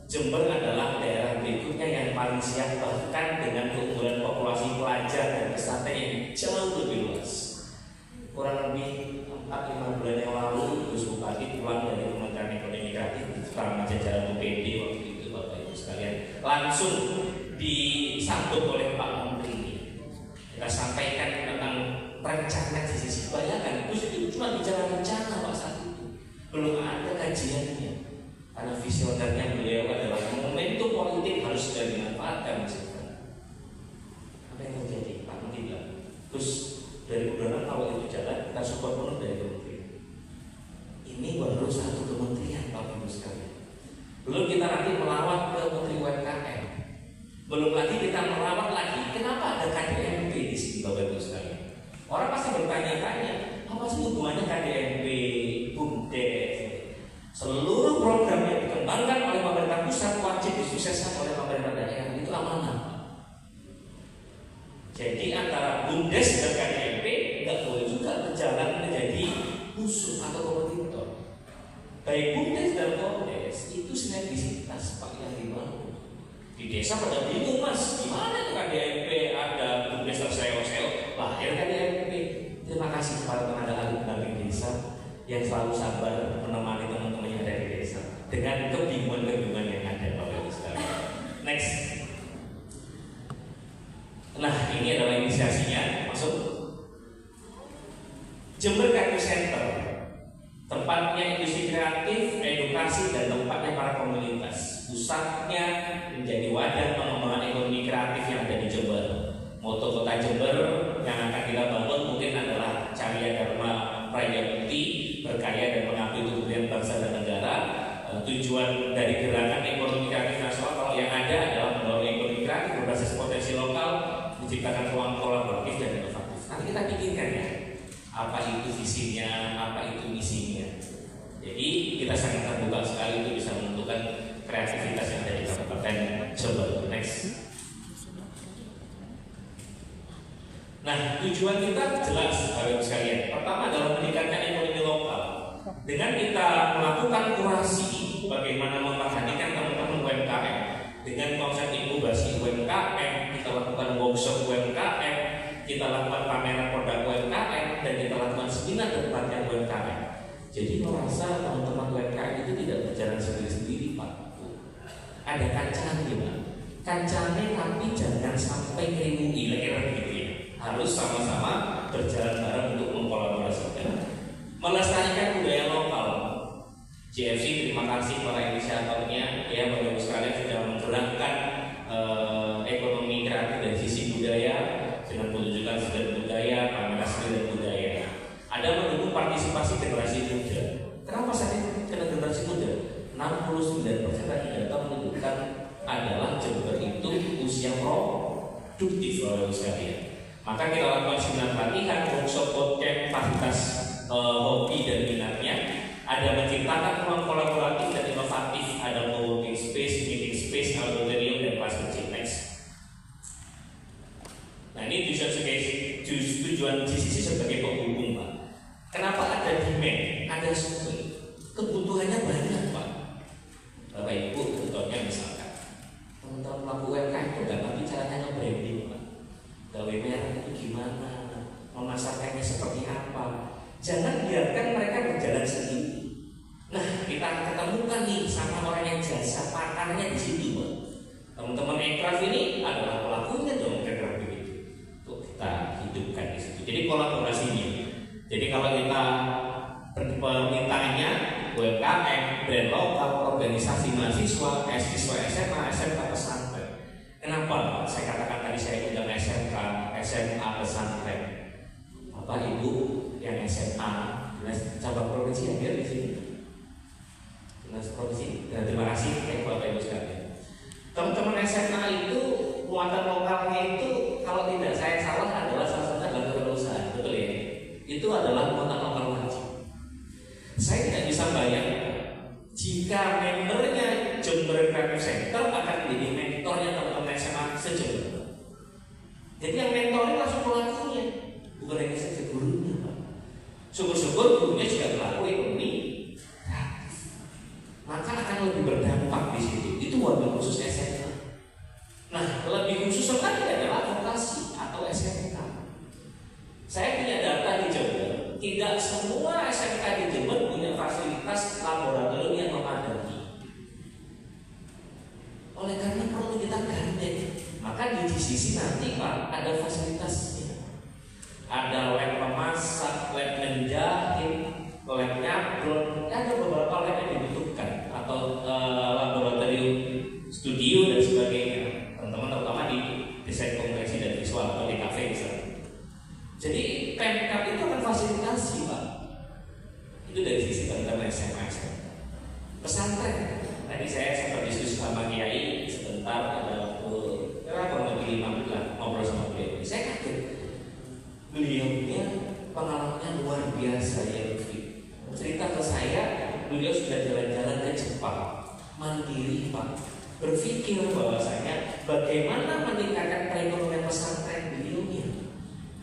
Jember adalah daerah berikutnya yang paling siap, bahkan dengan keunggulan populasi pelajar dan pesantren yang jauh lebih luas. Kurang lebih 4-5 bulan yang lalu, Gus Bupati pulang dari Kementerian Ekonomi Kreatif bersama jajaran UPD waktu itu, Bapak Ibu sekalian, langsung disambut oleh Pak Menteri. Kita sampaikan tentang rencana di sisi bayangan. Gus itu cuma bicara rencana Pak saat itu, belum ada kajiannya. Karena visionernya beliau adalah momentum politik harus segera dimanfaatkan. Apa yang terjadi? Pak Menteri bilang, terus dari bulan kalau itu jalan, kita support penuh dari kementerian. Ini baru satu kementerian, Bapak Ibu sekalian. Belum kita nanti melawat ke Menteri UMKM. Belum lagi kita melawat lagi, kenapa ada KDMP di sini, Bapak Ibu sekalian? Orang pasti bertanya-tanya, apa sih hubungannya KDMP, BUMDes? Seluruh program yang dikembangkan oleh pemerintah pusat wajib disukseskan oleh pemerintah daerah, itu amanah. Jadi antara BUMDes dan KDMP nggak boleh juga berjalan menjadi musuh atau kompetitor. Baik BUMDes dan KOMDes itu sinergisitas Pak yang dibangun. Di desa pada bingung, Mas, gimana tuh KDMP ada BUMDes terseo-seo, lahir KDMP. Terima kasih kepada tenaga ahli pendamping desa yang selalu sabar menemani teman-teman yang ada di desa dengan kebingungan-kebingungan yang ada, Bapak Ibu sekalian. Next. Nah, ini adalah inisiasinya. Masuk. Jember Creative Center, tempatnya industri kreatif, edukasi, dan tempatnya para komunitas. Pusatnya menjadi wadah pengembangan ekonomi kreatif yang ada di Jember. Moto Kota Jember yang akan kita bangun mungkin adalah Carya Dharma Praya Bukti, berkarya dan mengabdi untuk kepentingan bangsa dan negara. Tujuan dari gerakan ekonomi kreatif nasional kalau yang ada adalah mendorong ekonomi kreatif berbasis potensi lokal, menciptakan ruang kolaboratif dan inovatif. Nanti kita pikirkan ya, apa itu visinya, apa itu misinya. Jadi kita sangat terbuka sekali untuk bisa menentukan kreativitas yang ada di Kabupaten Jember. Next. Nah, tujuan kita jelas, Bapak Ibu sekalian. Pertama adalah meningkatkan ekonomi lokal. Dengan kita melakukan kurasi bagaimana memperhatikan teman-teman UMKM dengan konsep inkubasi UMKM, kita lakukan workshop UMKM, kita lakukan pameran produk UMKM, dan kita lakukan seminar dan pelatihan UMKM. Jadi merasa teman-teman UMKM itu tidak berjalan sendiri-sendiri, Pak. Ada kancangnya, Pak. Kancangnya tapi jangan sampai ngerimungi, kira-kira begitu ya. Harus sama-sama berjalan bareng untuk mengkolaborasikan, melestarikan budaya lokal. JFC terima kasih para inisiatornya ya, Bapak Ibu sekalian sudah menggerakkan ekonomi kreatif dari sisi budaya dengan pertunjukan seni budaya, pameran seni dan budaya. Ada mendukung partisipasi generasi muda. Kenapa saya kena generasi muda? 69% dari data menunjukkan adalah Jember produktif Bapak Ibu sekalian. Maka kita lakukan 9 pelatihan, workshop, bootcamp, fasilitas hobi dan minatnya. Ada menciptakan ruang kolaboratif dan inovatif, ada co-working space, meeting space, auditorium, dan classroom next. Nah ini tujuan GCC sebagai penghubung Pak. Kenapa ada demand, ada supply? Kebutuhannya banyak Pak. Bapak Ibu contohnya misalkan teman-teman pelaku UMKM itu nggak ngerti caranya nge-branding Pak. Gawe merek itu gimana, memasarkannya seperti apa. Jangan biarkan mereka berjalan sendiri. Nah, kita ketemukan nih sama orang yang jasa pakarnya di situ, Pak. Teman-teman Ekraf ini adalah pelakunya dong, kira-kira begitu. Tuh kita hidupkan di situ. Jadi kolaborasinya. Jadi kalau kita permintaannya UMKM, brand lokal, organisasi mahasiswa, siswa SMA, SMK pesantren. Kenapa? Saya katakan tadi saya undang SMK, SMA pesantren. Bapak Ibu yang SMA, cabang provinsi hadir di sini. Dinas provinsi. Dan terima kasih Bapak Ibu sekalian. Teman-teman SMA itu muatan lokalnya itu kalau tidak saya salah adalah salah satu adalah kewirausahaan, betul ya? Itu adalah muatan lokal wajib. Saya tidak bisa bayangkan jika membernya Jember Creative Center akan menjadi mentornya teman-teman SMA sejauh. Jadi yang mentornya langsung pelakunya, bukan hanya saja gurunya. Syukur-syukur gurunya juga pelaku ekonomi gratis. Maka akan lebih berdampak di situ. Itu wabil khusus SMA. Nah, lebih khusus lagi adalah vokasi atau SMK. Saya punya data di Jember. Tidak semua SMK di Jember punya fasilitas laboratorium yang memadai. Oleh karena perlu kita gandeng. Maka di GCC nanti Pak ada fasilitasnya. Ada lab memasak, lab menjahit, lab nyablon, ada beberapa lab yang dibutuhkan atau laboratorium studio dan sebagainya. Teman-teman terutama di desain konversi dan visual atau di kafe misalnya. Jadi Pemkab itu akan fasilitasi Pak. Itu dari sisi teman-teman SMA. Pesantren. Tadi saya sempat diskusi sama Kiai sebentar ada waktu kurang lebih 5 bulan ngobrol sama beliau. Saya kaget. Beliaunya pengalamannya luar biasa ya. Cerita ke saya, beliau sudah jalan-jalan ke Jepang, mandiri Pak. Berpikir bahwasanya bagaimana meningkatkan perekonomian pesantren beliaunya.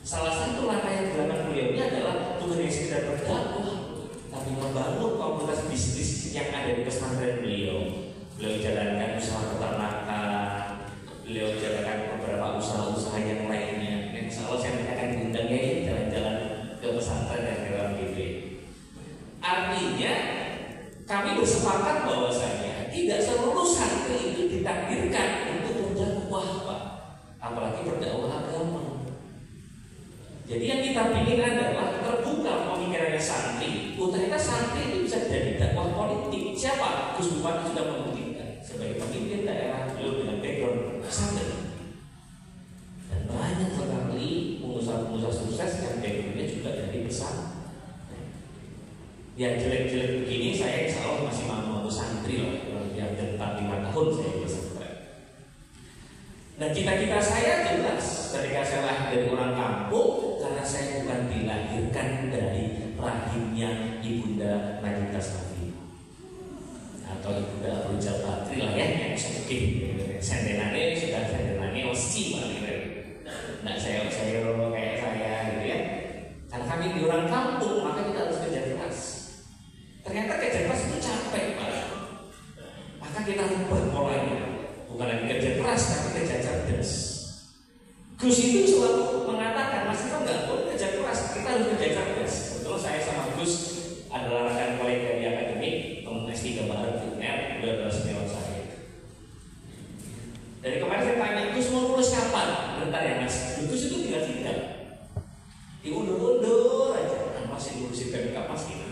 Salah satu langkah yang dilakukan beliaunya adalah bukan hanya sekedar berdakwah, tapi membangun komunitas bisnis yang ada di pesantren beliau. Beliau jalankan usaha peternakan, beliau jalankan beberapa usaha-usaha yang lainnya. Insya Allah saya akan diundang ya jalan-jalan ke pesantren dan ke dalam BB. Artinya kami bersepakat bahwasanya tidak seluruh santri itu ditakdirkan untuk berdakwah Pak, apalagi berdakwah agama. Jadi yang kita ingin adalah terbuka pemikirannya santri. Ternyata santri itu bisa jadi dakwah politik. Siapa? Gus Bupati sudah membuktikan sebagai pemimpin daerah beliau dengan background santri. Dan banyak sekali pengusaha-pengusaha sukses yang backgroundnya juga dari pesantren. Yang jelek-jelek begini saya insya Allah masih mau santri lah. Yang tentang 5 tahun saya pesantren. Dan cita-cita saya jelas ketika saya lahir dari orang kampung, karena saya bukan dilahirkan dari rahimnya ibunda Nagita Safina atau ibunda Abu Jalbatri lah ya, yang sedikit sendenane sudah sendenane osi balik. Nah saya kayak saya gitu ya. Karena kami di orang kampung maka kita harus kerja keras. Ternyata kerja keras itu capek Pak. Maka kita ubah polanya. Bukan lagi kerja keras, tapi kerja cerdas. Gus itu selalu mengatakan, Mas kita nggak boleh kerja keras, kita harus kerja cerdas. Betul, saya sama Gus adalah rekan kolega di akademik, teman S3 bareng UNER, udah adalah senior saya. Dari kemarin saya tanya, Gus mau lulus kapan? Bentar ya Mas, Gus itu tinggal diundur-undur aja, kan masih ngurusin PMK Mas gitu.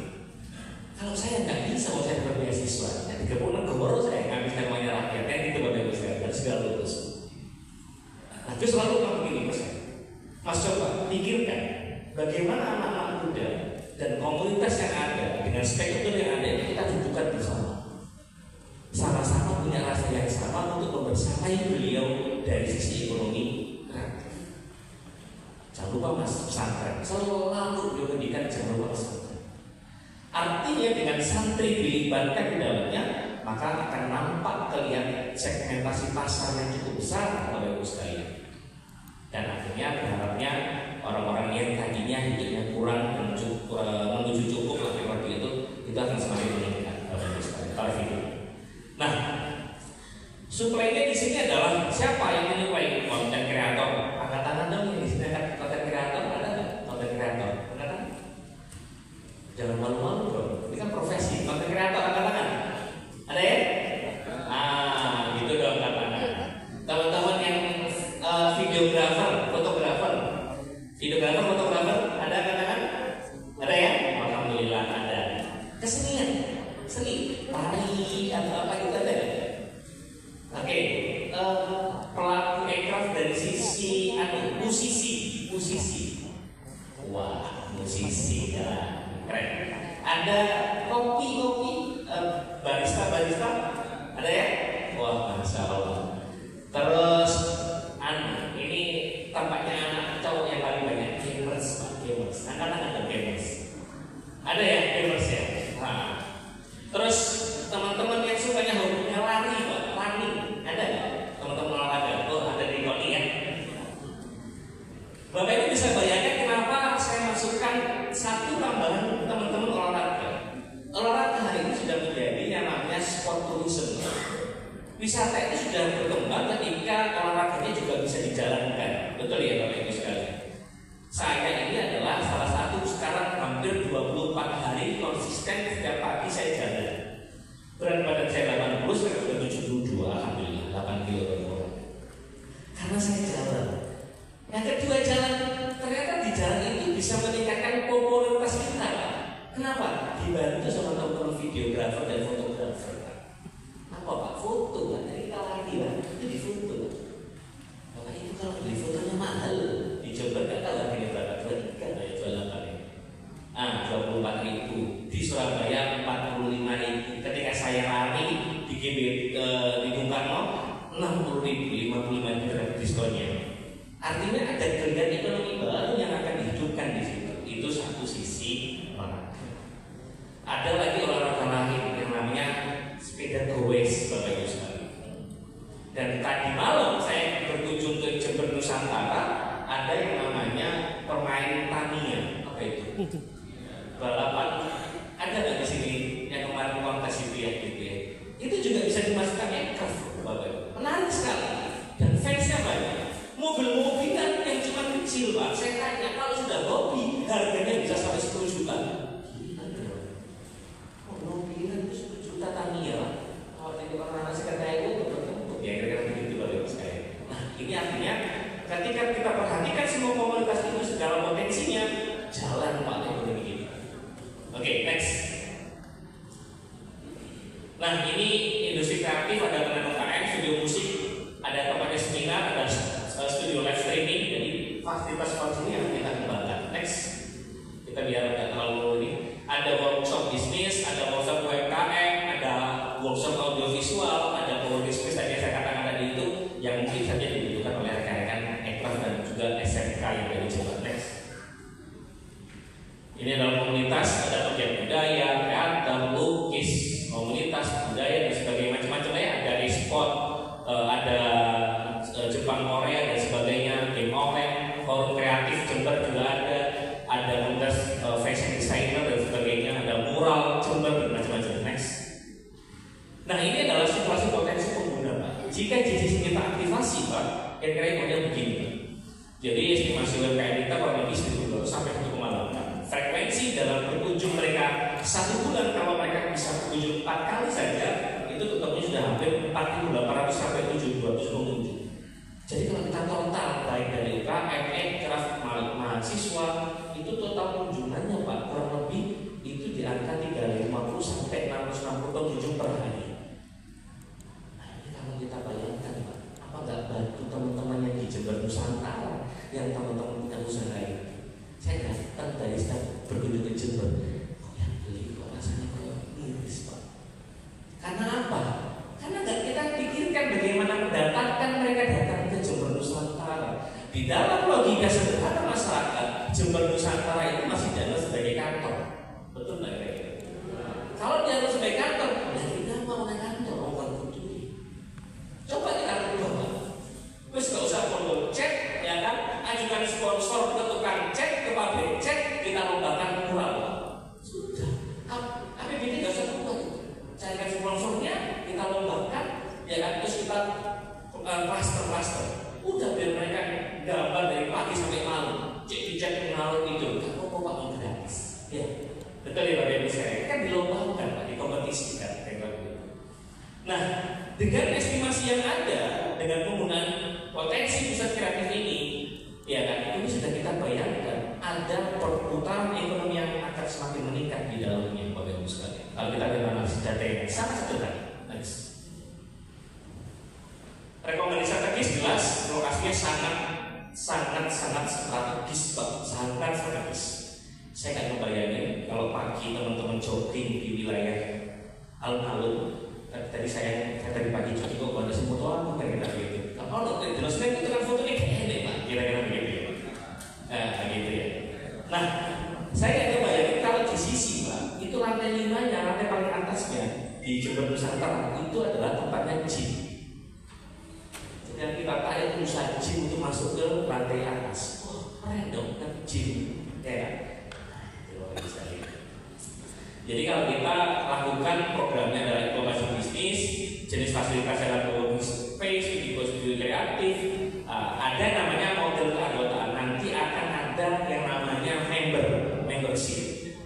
Kalau saya nggak bisa, mau saya dapat beasiswa, ya 30 negara saya ngabiskan uangnya rakyat, kan itu Bapak Ibu sekalian, harus segala lulus. Nah, itu selalu kamu begini Mas coba pikirkan bagaimana anak-anak muda dan komunitas yang ada dengan stakeholder yang ada ini kita dudukkan bersama, sama-sama punya rasa yang sama untuk membersamai beliau beliau dari sisi ekonomi kreatif. Jangan lupa mas, pesantren selalu beliau pendidikan, jangan lupa pesantren. Artinya dengan santri dilibatkan di dalamnya, maka akan nampak terlihat segmentasi pasar yang cukup besar oleh Ibu sekalian. Dan akhirnya berharapnya orang-orang yang tadinya hidupnya kurang menuju cukup laki-laki itu akan semakin meningkat Bapak Ibu sekalian. Taruh video. Nah, suplainya di sini adalah siapa yang menyuplai? Konten kreator. Angkat tangan dong, di sini kan konten kreator, ada nggak? Konten kreator, angkat tangan. Jangan malu-malu dong. Ini kan profesi konten kreator, angkat tangan. Ada ya? Gitu dong angkat tangan. Teman-teman yang videografer, fotografer, ada angkat tangan? Ada ya? Alhamdulillah ada. Kesenian, seni, tari atau apa itu ada? Oke, pelaku aircraft dari sisi musisi. Wah, musisi ya, keren. Ada kopi, barista, ada ya? Wah, masya Allah. Terus, ini tampaknya anak cowok yang paling banyak gamers, Pak, gamers. Anak-anak ada gamers. Ada ya gamers ya? Nah. Terus teman-teman yang sukanya hobinya lari, Pak, running, ada nggak? Teman-teman olahraga, ada di Koni ya. Bapak Ibu bisa bayangkan kenapa saya masukkan satu tambahan teman-teman olahraga. Olahraga hari ini sudah menjadi yang namanya sport tourism. Wisata itu sudah berkembang ketika olahraganya juga bisa dijalankan. Betul ya Bapak Ibu sekalian? Saya ini adalah salah satu sekarang hampir 24 hari konsisten setiap pagi saya jalan. Berat badan saya 80, sekarang sudah 72, alhamdulillah 8 kilo berkurang. Karena saya jalan. Yang kedua jalan, ternyata di jalan itu bisa meningkatkan popularitas kita. Kenapa? Dibantu sama teman-teman videografer dan fotografer. Apa Pak? Foto kan? Jadi kita lagi Pak, itu di foto. Bapak itu kalau beli fotonya mahal. Dicoba nggak tahu harganya berapa? 23 ya jualan kali. 24.000 di Surabaya 45.000. Ketika saya lari di Bung Karno 60.000, 55.000 dapat diskonnya. Artinya ada geliat ekonomi baru yang akan dihidupkan di situ. Itu satu sisi olahraga. Ada lagi olahraga lain yang namanya sepeda goes, Bapak Ibu sekalian. Dan tadi malam saya berkunjung ke Jember Nusantara, ada yang namanya permainan Tamiya. Apa itu? Balapan. Ada nggak di sini yang kemarin kontes itu ya, gitu ya? Itu juga bisa dimasukkan aircraft, Bapak Ibu. Menarik sekali. Dan fansnya banyak. Mobil-mobilan yang cuma kecil, Pak. Saya tanya, kalau sudah hobi, harganya bisa sampai 10 juta. Mobilan itu 10 juta Tamiya. Kalau itu orang nasi kata itu betul-betul ya kira-kira begitu Bapak Ibu sekalian. Nah, ini artinya ketika kita perhatikan semua komunitas itu segala potensinya, jalan Pak yang begini. Oke, next. Nah, ini industri kreatif, ada teman UKM, studio musik, ada tempatnya seminar, ada studio live streaming. Jadi fasilitas ini yang kita kembangkan. Next, kita biar tidak terlalu ini. Ada workshop bisnis, ada workshop UMKM, ada workshop audiovisual, ada co-working space tadi saya katakan tadi itu yang mungkin saja dibutuhkan oleh rekan-rekan Ekraf dan juga SMK yang dari Jawa. Next, ini adalah komunitas, ada pegiat budaya, teater, lukis, komunitas budaya dan sebagainya macam-macam ya. Ada e-sport, ada Jepang Korea dan sebagainya, game online, forum kreatif Jember juga ada komunitas fashion designer dan sebagainya, ada mural Jember dan macam-macam. Next. Nah, ini adalah situasi potensi pengguna Pak. Jika JCC kita aktifasi Pak, kira-kira model begini. Jadi estimasi UMKM kita kurang lebih 1.200 sampai 1,8. Frekuensi dalam berkunjung mereka 1 bulan, kalau mereka bisa berkunjung 4 kali saja, itu totalnya sudah hampir 4.800 sampai 7.200 pengunjung. Jadi kalau kita total baik dari UKM, Ekraf, mahasiswa, itu total kunjungannya Pak kurang lebih itu di angka 350 sampai 660 pengunjung per hari. Nah, ini kalau kita bayangkan Pak, apa nggak bantu teman-teman yang di Jember Nusantara yang teman-teman punya usaha ini? Saya datang dari setiap berkunjung ke Jember, kok yang beli kok rasanya kok miris Pak. Karena apa? Karena nggak kita pikirkan bagaimana mendatangkan mereka dari Di dalam logika sederhana masyarakat, Jember Nusantara itu masih dianggap sebagai kantor. Betul nggak kira-kira? Kalau dianggap sebagai kantor, ya kita mau kantor, bukan peduli. Coba kita rubah. Terus nggak usah perlu cek, ya kan? Ajukan sponsor ke tukang cek, ke pabrik cek, kita lombakan kurang. Sudah. APBD nggak usah buat. Carikan sponsornya, kita lombakan, ya kan? Terus kita cluster. Udah biar mereka gambar dari pagi sampai malam, cek mengalir itu, tak apa-apa gratis. Ya, betul ya Pak Ibu sekalian. Kan dilombakan, Pak, dikompetisikan. Nah, dengan estimasi yang ada, dengan penggunaan potensi pusat kreatif ini, ya kan, ini sudah kita bayangkan ada perputaran ekonomi yang akan semakin meningkat di dalamnya, Bapak Ibu sekalian. Kalau kita analisis data yang sangat sederhana. Rekomendasi strategis jelas, lokasinya sangat strategis, Pak. Sangat strategis. Saya nggak kebayangin kalau pagi teman-teman jogging di wilayah alun-alun. Tadi saya tadi pagi jogging kok ada semut apa kira-kira gitu. Kalau jelas itu kan fotonya kayak ini, Pak. Kira-kira begitu ya, Pak. Begitu ya. Nah, saya nggak kebayangin kalau di sisi, Pak, itu lantai 5-nya, lantai paling atasnya di Jember Nusantara itu adalah tempatnya gym. Dan kita tarik usaha gym untuk masuk ke lantai atas. Oh, keren dong, kan gym, ya. Jadi kalau kita lakukan programnya adalah inkubasi bisnis, jenis fasilitas adalah co-working space, studio kreatif, ada namanya model keanggotaan. Nanti akan ada yang namanya membership.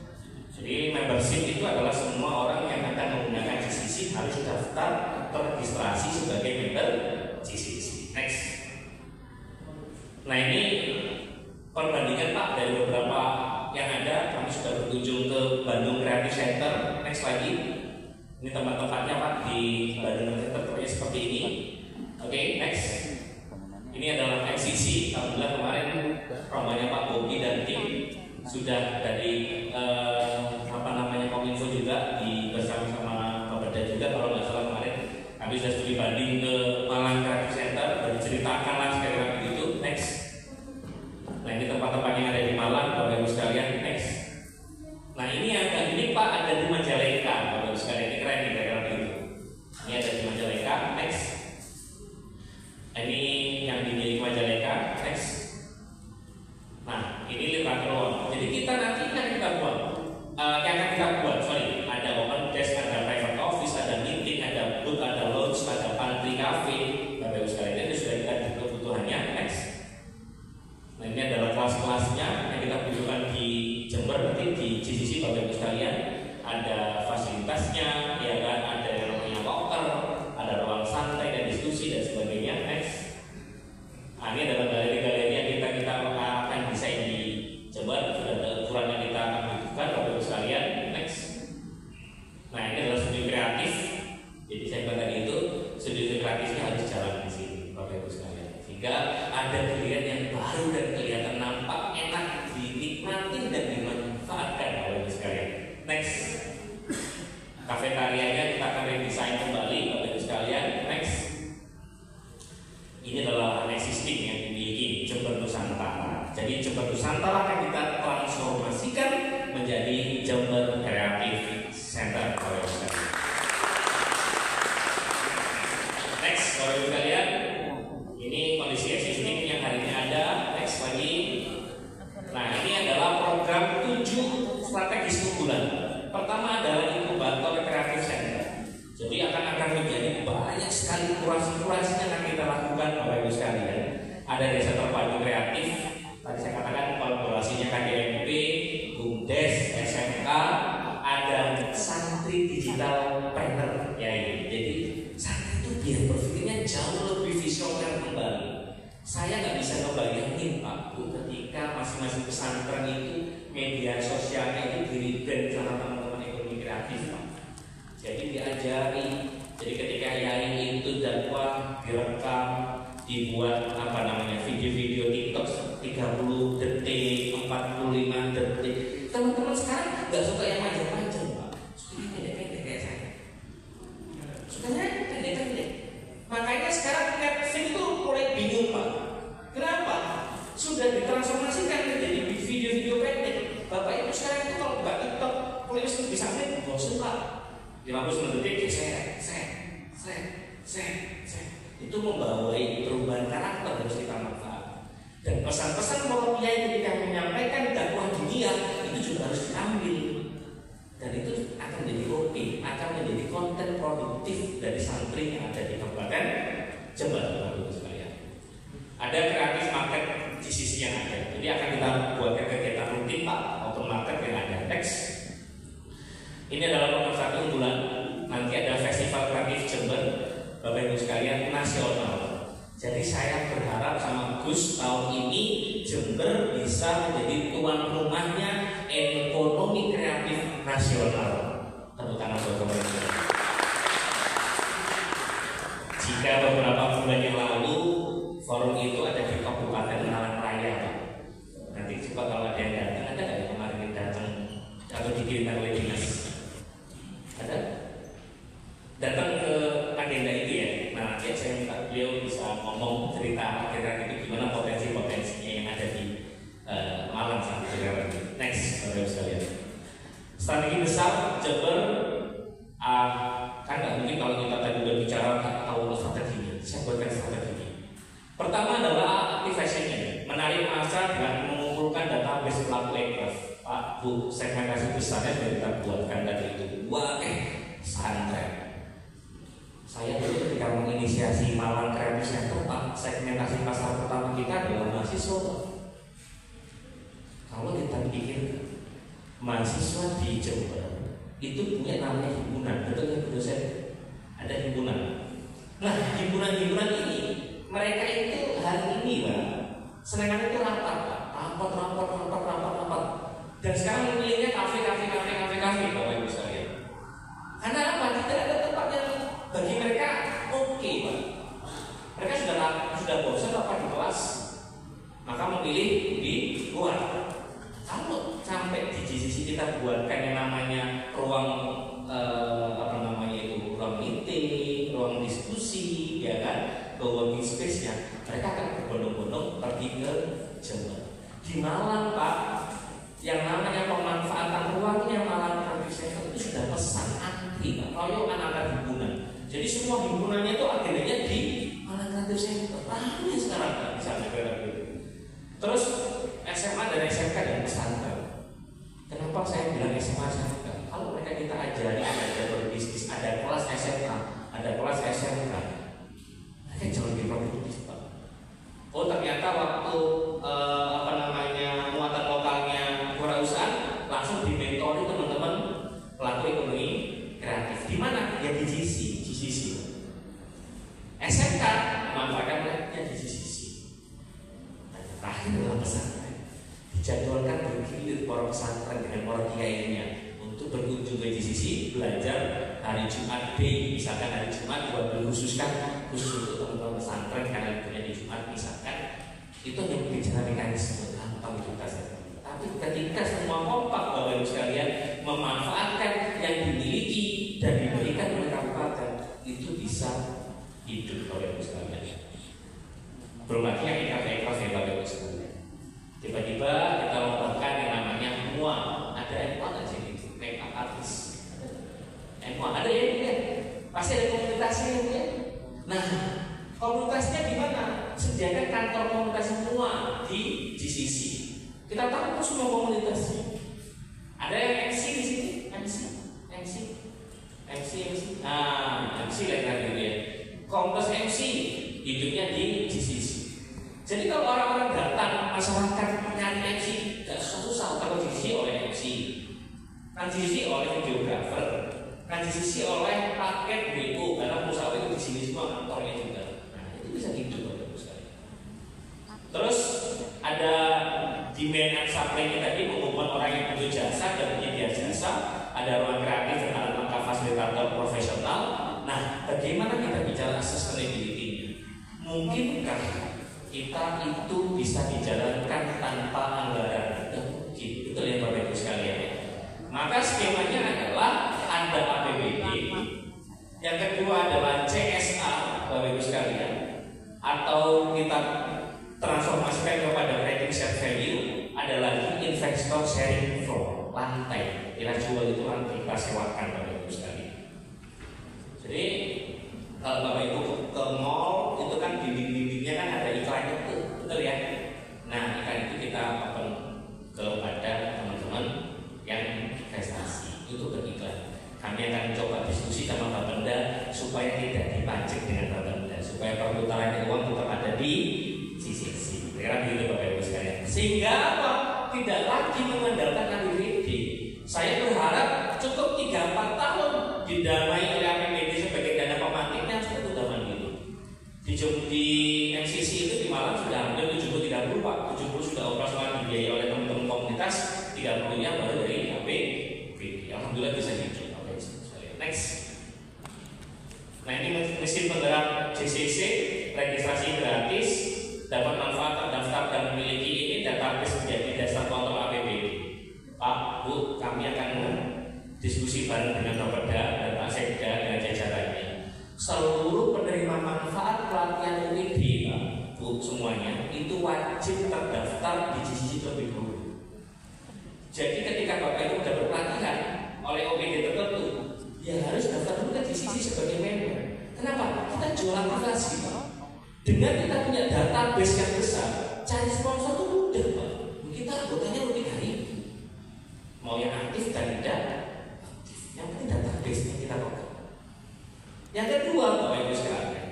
Jadi membership itu adalah semua orang yang akan menggunakan GCC harus daftar terregistrasi sebagai member GCC. Next. Nah ini perbandingan Pak dari beberapa yang ada. Kami sudah berkunjung ke Bandung Creative Center. Next lagi. Ini tempat-tempatnya Pak di Bandung Creative Center seperti ini. Oke, next. Ini adalah MCC. Alhamdulillah kemarin rombongan Pak Bobi dan tim sudah dari Kominfo juga bersama Pak Beda juga kalau nggak salah kemarin. Kami sudah studi banding ke Malang Creative Center dan diceritakanlah sekali lagi begitu. Next. Nah ini tempat-tempat yang ada di Malang, Bapak Ibu sekalian. Next. Nah ini Pak ada di Majalengka, Bapak Ibu sekalian. Ini keren nih kira-kira begitu. Ini ada di Majalengka. Next. Ini yang dimiliki Majalengka. Next. Nah ini literatur. Jadi kita nanti kan kita buat, ada open desk, ada private office, ada meeting, ada booth, ada lounge, ada pantry cafe. Bapak Ibu sekalian, itu sudah kita ada kebutuhannya. Next. Nah ini adalah kelas-kelasnya yang kita butuhkan di Jember, nanti di GCC Bapak Ibu sekalian. Ada fasilitasnya, ya kan, ada yang namanya locker, ada ruang santai dan diskusi dan sebagainya. Next. Nah ini adalah galeri-galeri yang kita akan desain di Jember. Sudah ada ukuran yang kita akan butuhkan Bapak Ibu sekalian. Next. Nah ini adalah studio kreatif. Jadi saya bilang tadi itu studio kreatifnya harus jalan di sini Bapak Ibu sekalian. Sehingga ada pilihan yang baru dan kelihatan nampak enak dinikmati dan dimanfaatkan Bapak Ibu sekalian. Next. Kafetarianya kita akan redesign kembali Bapak Ibu sekalian. Next. Ini adalah existing yang dimiliki Jember Nusantara. Jadi Jember Nusantara akan kita transformasikan menjadi Jember Creative Center Bapak Ibu sekalian. Next Bapak Ibu sekalian. Ini kondisi existing yang hari ini ada. Next lagi. Nah ini adalah program 7 strategis unggulan. Pertama adalah inkubator kreatif center. Jadi akan menjadi banyak sekali kurasi-kurasi yang akan kita lakukan Bapak Ibu sekalian. Ada desa terpadu kreatif. Tadi saya katakan kolaborasinya KDMP, BUMDes, SMK, ada santri digital planner ya ini. Jadi santri itu biar berpikirnya jauh lebih visioner kembali. Saya nggak bisa ngebayangin Pak Bu ketika masing-masing pesantren itu media sosialnya itu di-rebrand sama teman-teman ekonomi kreatif Pak. Jadi diajari. Jadi ketika yai itu dakwah direkam, dibuat video-video TikTok 30 detik, 45 detik. Teman-teman sekarang nggak suka yang macam-macam Pak. Sukanya pendek-pendek kayak saya. Sukanya pendek-pendek. Makanya sekarang Netflix itu mulai bingung Pak. Kenapa? 50 detik itu membawai perubahan karakter harus kita manfaatkan. Dan pesan-pesan para kiai ketika menyampaikan dakwah dunia itu juga harus diambil, dan itu akan menjadi oke, akan menjadi konten produktif dari santri yang ada di Kabupaten Jember. Bapak-Ibu sekalian, ada kreatif market di sisi yang ada. Jadi akan kita buatkan kegiatan rutin Pak, open market yang ada. Next, ini adalah nomor 1 unggulan. Nanti ada festival kreatif Jember, Bapak Ibu sekalian, nasional. Jadi saya berharap sama Gus tahun ini Jember bisa menjadi tuan rumahnya ekonomi kreatif nasional. Tepuk tangan buat pemerintah. Jika beberapa bulan yang lalu forum itu ada di Kabupaten Malang Raya, Pak. Nanti coba kalau ada yang datang, ada nggak yang kemarin datang atau dikirimkan oleh dinas? Ada? Datang ke agenda itu ya. Nah, ya saya minta beliau bisa ngomong cerita kira-kira itu gimana potensi-potensinya yang ada di Malang sampai sekarang. Next, Bapak Ibu sekalian. Strategi besar Jember, kan nggak mungkin kalau kita tadi udah bicara tahu strategi. Saya buatkan strategi. Pertama adalah activation-nya, menarik massa dengan mengumpulkan database pelaku ekraf. Pak, Bu, segmentasi besarnya sudah kita buatkan tadi itu. Wah, santren. Saya dulu ketika menginisiasi Malang Creative Center, Pak, segmentasi pasar pertama kita adalah mahasiswa. Kalau kita pikir mahasiswa di Jember itu punya namanya himpunan, betul ya Bu dosen? Ada himpunan. Nah, himpunan-himpunan ini mereka itu hari ini Pak, senangannya itu rapat, Pak. Rapat. Dan sekarang memilihnya kafe, Bapak Ibu sekalian. Karena apa? Tidak ada tempat yang bagi mereka oke, Pak. Mereka sudah bosan apa di kelas, maka memilih di luar. Kalau sampai di GCC kita buatkan yang namanya ruang ruang meeting, ruang diskusi, ya kan, co-working space-nya, mereka akan berbondong-bondong pergi ke Jember. Di Malang, Pak, yang namanya pemanfaatan ruangnya Malang Creative Center itu sudah pesan antri, Pak, royokan antar himpunan. Jadi semua himpunannya itu agendanya di Malang Creative Center. Ramai sekarang Pak di sana. Terus SMA dan SMK dan pesantren. Kenapa saya bilang SMA SMK? Kalau mereka kita ajari belajar berbisnis, ada kelas SMK, ada kelas SMK, mereka jauh lebih produktif, Pak. Oh ternyata waktu muatan lokalnya kewirausahaan langsung dimentori teman-teman pelaku ekonomi kreatif. Di mana? Ya di GCC. SMK memanfaatkan labnya di GCC. Dan terakhir adalah pesantren. Dijadwalkan bergilir para pesantren dengan para kiainya untuk berkunjung ke GCC, belajar hari Jumat Day, misalkan hari Jumat khusus untuk teman-teman pesantren karena liburnya di Jumat misalkan. Itu yang bicara mekanisme gampang kita saja. Tapi ketika semua kompak Bapak Ibu sekalian memanfaatkan yang dimiliki dan diberikan oleh kabupaten, itu bisa hidup Bapak Ibu sekalian. Belum lagi yang ikat-ikat ya Bapak Ibu sekalian. Tiba-tiba kita lombakan yang namanya MUA. Ada MUA nggak sih? Make up artist. MUA ada ya? Pasti ada komunitasnya ya. Nah, komunitasnya di mana? Sediakan kantor komunitas semua di GCC. Kita tahu semua komunitasnya. Ada yang MC di sini, MC lagi gitu ya. Komunitas MC hidupnya di GCC. Jadi kalau orang-orang datang, masyarakat nyari MC, gak susah. Kalau GCC oleh MC, kan GCC oleh videographer, kan GCC oleh paket WO, karena perusahaan itu di sini semua kantornya juga. Nah itu bisa hidup Bapak Ibu sekalian. Terus ada demand and supply tadi, mengumpulkan orang yang butuh jasa dan penyedia jasa. Ada ruang kreatif dan alat lengkap fasilitator profesional. Nah, bagaimana kita bicara sustainability-nya? Mungkinkah kita itu bisa dijalankan tanpa anggaran? Mungkin, betul ya Bapak Ibu sekalian. Maka skemanya adalah ada APBD, yang kedua adalah CSR Bapak Ibu sekalian, atau kita transformasikan kepada rating share value, ada lagi investor sharing floor, lantai. Kita jual itu lantai, kita sewakan Bapak Ibu sekalian. kalau putarannya uang tetap ada di sisi. Kira begitu Bapak Ibu sekalian. Sehingga apa? Tidak lagi mengandalkan APBD. Saya berharap cukup 3-4 tahun didamai oleh APBD sebagai dana pemantiknya sudah zaman itu. Di MCC itu di Malang sudah hampir 70-30 Pak. 70 sudah operasional dibiayai oleh teman-teman komunitas, 30-nya baru dari APBD. Alhamdulillah bisa hidup. Next. Nah ini mesin penggerak JCC, registrasi gratis, dapat manfaat terdaftar dan memiliki ini database menjadi dasar kontrol APBD. Pak, Bu, kami akan diskusi bareng dengan Bapeda dan Pak Sekda dan jajarannya. Seluruh penerima manfaat pelatihan UID, Pak, Bu, semuanya itu wajib terdaftar di JCC terlebih dahulu. Jadi ketika Bapak Ibu dapat pelatihan oleh OPD tertentu, ya harus daftar dulu ke JCC sebagai member. Kenapa? Kita jualan privasi. Dengan kita punya database yang besar, cari sponsor itu mudah Pak. Kita anggotanya lebih dari mau yang aktif dan tidak aktif. Yang penting database yang kita pegang. Yang kedua, Bapak Ibu sekalian,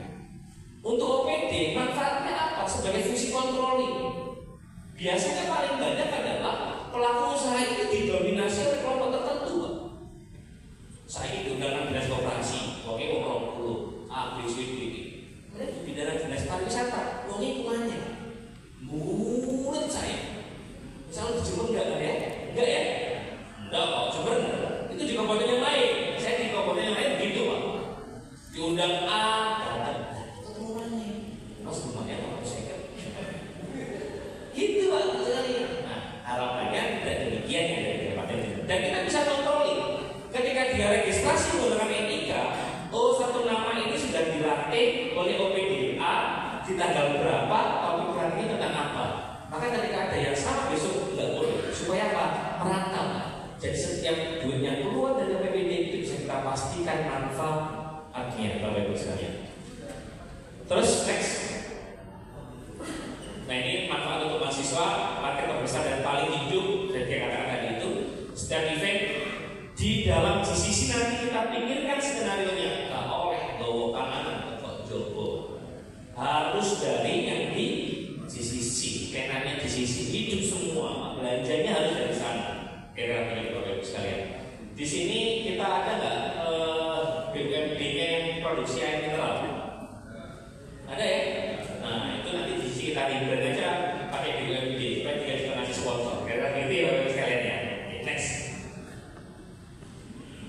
untuk OPD manfaatnya apa? Sebagai fungsi controlling. Biasanya paling banyak adalah pelaku usaha itu didominasi oleh kelompok tertentu Pak. Saya diundang dinas koperasi, oke orang dulu, A, B, C, D. Mereka di bidang dinas pariwisata, wong iklannya, mulut saya. Misalnya di Jember enggak ya? Enggak ya? Enggak Pak, Jember itu di kabupaten yang lain. Saya di kabupaten yang lain begitu Pak. Diundang A, datang, ketemu mana? Mas rumahnya Pak Sekda. Gitu Pak, sekali. Nah, harapannya tidak demikian ya dari kabupaten. Dan kita bisa kontroli. Ketika dia registrasi menggunakan NIK, oh satu nama ini sudah dilatih oleh OPDA di tanggal berapa, topik pelatihannya tentang apa. Maka ketika ada yang sama besok tidak boleh. Supaya apa? Merantau. Jadi setiap duitnya keluar dari OPD itu bisa kita pastikan manfaatnya, Bapak Ibu sekalian. Terus next. Nah ini manfaat untuk mahasiswa, market terbesar dan paling hidup. Jadi katakan tadi itu setiap event di dalam JCC nanti kita pikirkan skenario-nya. Nggak oleh bawa kanan atau jowo, harus dari yang di JCC. Kenanya JCC hidup semua, belanjanya harus dari sana. Kira-kira begitu Bapak Ibu sekalian. Di sini kita ada nggak BUMD-nya yang produksi air mineral? Ada ya? Nah itu nanti JCC kita rebrand aja pakai BUMD supaya tidak juga ngasih sponsor. Kira-kira gitu ya Bapak Ibu sekalian ya. Next.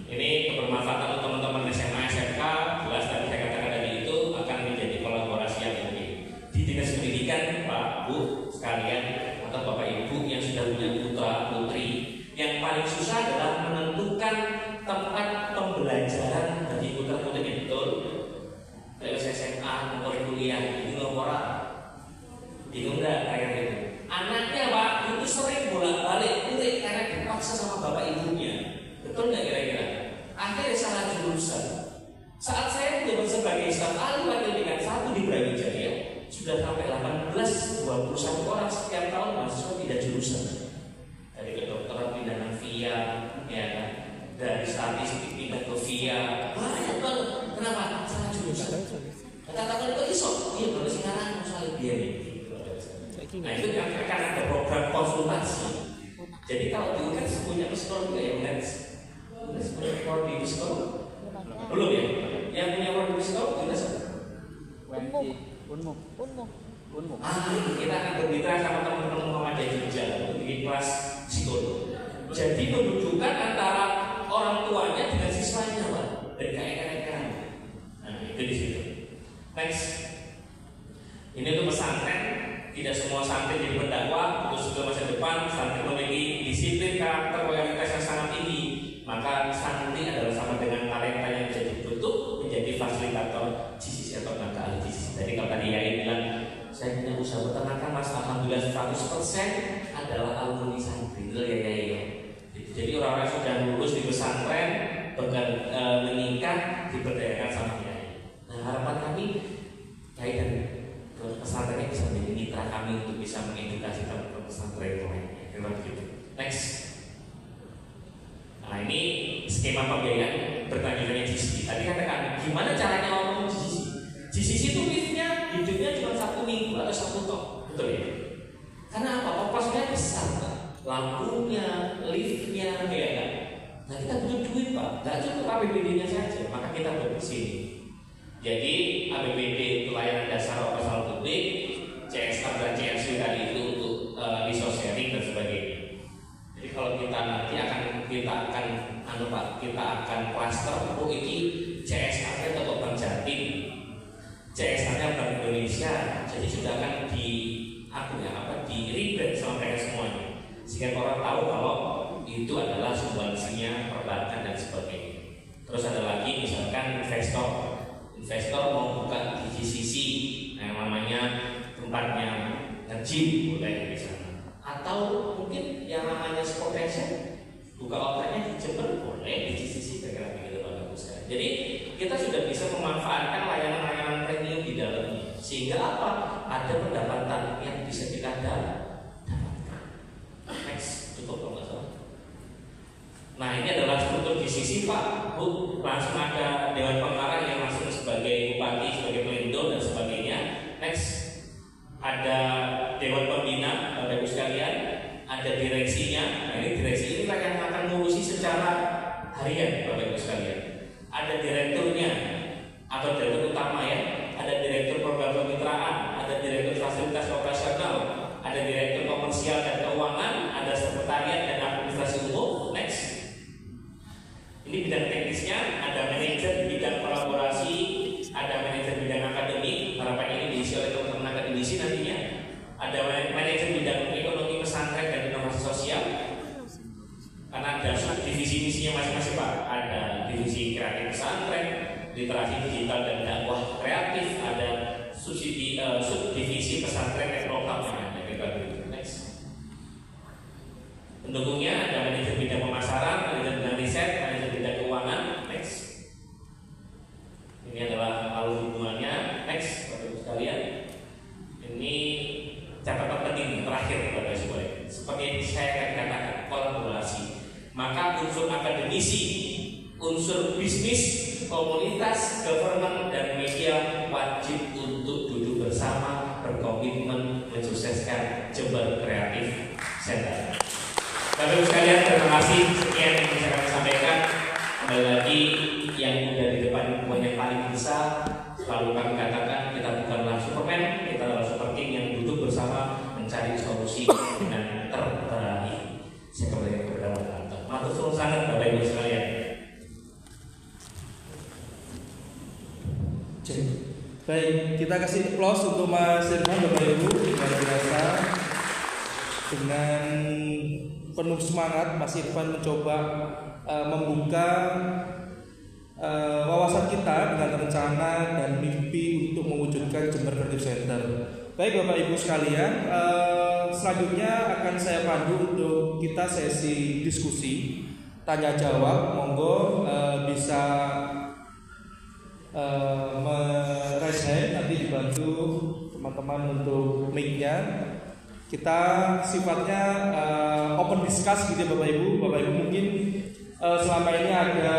Ini kebermanfaatan untuk teman-teman SMA, SMK. Jelas tadi saya katakan tadi itu akan menjadi kolaborasi yang ini di dinas pendidikan Pak Bu sekalian atau Bapak Ibu yang sudah punya putra putri. Yang paling susah adalah menentukan tempat pembelajaran bagi putra putrinya, betul? Dari SMA mau kuliah, bingung orang, bingung nggak kayak gitu? Anaknya Pak itu sering bolak-balik kuliah karena dipaksa sama bapak ibunya. Betul nggak kira-kira? Akhirnya salah jurusan. Saat saya menjabat sebagai staf ahli wakil tingkat 1 di Brawijaya, sudah sampai 18-21 orang setiap tahun mahasiswa pindah jurusan. Dari kedokteran pindah ke VIA, ya kan? Dari statistik pindah ke VIA, banyak banget. Kenapa? Salah jurusan. Katakan itu iso, iya boleh sekarang soal biaya. Nah itu akan ada program konsultasi. Jadi kalau dulu kan punya psikolog juga ya kan? Punya prodi psikolog? Belum ya? Yang punya prodi psikolog jelas? Unmu. Kita akan bermitra sama teman-teman Muhammadiyah Jogja untuk bikin kelas psikolog. Jadi menunjukkan antara orang tuanya dengan siswanya Pak. Dan kayak-kayak. Nah itu di situ. Next. Ini untuk pesantren. Tidak semua santri jadi pendakwah. Untuk suatu masa depan santri memiliki disiplin, karakter, loyalitas yang sangat tinggi. Maka santri adalah sama dengan talenta yang bisa dibentuk menjadi fasilitator JCC atau tenaga ahli JCC. Jadi kalau tadi Yai bilang saya punya usaha peternakan Mas, alhamdulillah 100% adalah alumni santri. Itu ya Yai ya. Jadi orang-orang sudah lulus di pesantren menikah diberdayakan sama Yai. Nah harapan kami Yai dan pesantrennya bisa menjadi mitra kami untuk bisa mengedukasi teman-teman pesantren lainnya. Gitu. Next. Nah ini skema pembiayaan berkelanjutannya JCC. Tadi katakan gimana caranya ngomong JCC? JCC itu liftnya betul ya? Karena apa? Ongkosnya besar, Pak. Lampunya, liftnya, ya kan? Nah kita butuh duit, Pak. Nggak cukup APBD-nya saja, maka kita buat di sini. Jadi APBD itu layanan dasar operasional publik, CSR dan CSW tadi itu untuk resource sharing dan sebagainya. Jadi kalau kita nanti kita akan cluster, oh ini CSR-nya Toko Bank Jatim, CSR-nya Bank Indonesia, jadi sudah akan di rebrand sama mereka semuanya, sehingga orang tahu kalau itu adalah sumbangsinya perbankan dan sebagainya. Terus ada lagi misalkan investor mau buka di GCC, yang namanya tempatnya nge-gym boleh di sana, atau mungkin yang namanya sport fashion, buka outletnya di Jember boleh di GCC, kira-kira begitu Bapak Ibu sekalian. Jadi kita sudah bisa memanfaatkan layanan-layanan premium di dalamnya, sehingga apa? Ada pendapatan yang bisa kita dapatkan. Next, cukup kalau nggak salah. Nah ini adalah struktur GCC Pak, Bu. Langsung ada Dewan Pengarah yang langsung sebagai bupati, sebagai pelindo dan sebagainya. Next, ada Dewan Pembina, Bapak Ibu sekalian, ada direksinya. Nah ini direksi ini yang akan ngurusi secara harian, Bapak Ibu sekalian. Ada direkturnya atau direktur utama ya, ada direktur program kemitraan, ada direktur fasilitas operasional, ada direktur komersial dan keuangan, ada sekretariat dan administrasi umum. Next, ini bidang teknisnya, ada manajer di bidang kolaborasi, ada manajer bidang akademik, harapannya ini diisi oleh teman-teman akademisi nantinya, ada manajer bidang ekonomi pesantren dan inovasi sosial, karena ada subdivisi misinya masing-masing Pak. Ada divisi kreatif pesantren, literasi digital dan dakwah kreatif, ada subdivisi pesantren dan program yang ada. Next, pendukungnya ada manajer bidang pemasaran, manajer bidang riset, manajer bidang keuangan. Next, ini adalah alur hubungannya. Next, Bapak Ibu sekalian, ini catatan penting terakhir Bapak Ibu sekalian. Seperti yang saya katakan, kolaborasi. Maka unsur akademisi, unsur bisnis, komunitas, government dan media wajib untuk duduk bersama, berkomitmen mensukseskan Jember Creative Center. Bapak Ibu sekalian, terima kasih. Sekian yang bisa kami sampaikan. Kembali lagi, yang udah di depan yang paling besar, selalu kami katakan kita bukanlah Superman, kita adalah Super King yang duduk bersama mencari solusi dengan terbaik. Saya kembali kepada Bapak. Matur suwun sangat Bapak Ibu sekalian. Baik, kita kasih applause untuk Mas Irfan, Bapak Ibu. Luar biasa. Dengan penuh semangat Mas Irfan mencoba membuka wawasan kita dengan rencana dan mimpi untuk mewujudkan Jember Creative Center. Baik Bapak Ibu sekalian, selanjutnya akan saya pandu untuk kita sesi diskusi tanya jawab. Monggo bisa raise hand, nanti dibantu teman-teman untuk mic-nya. Kita sifatnya open discuss gitu ya Bapak Ibu. Bapak Ibu mungkin selama ini ada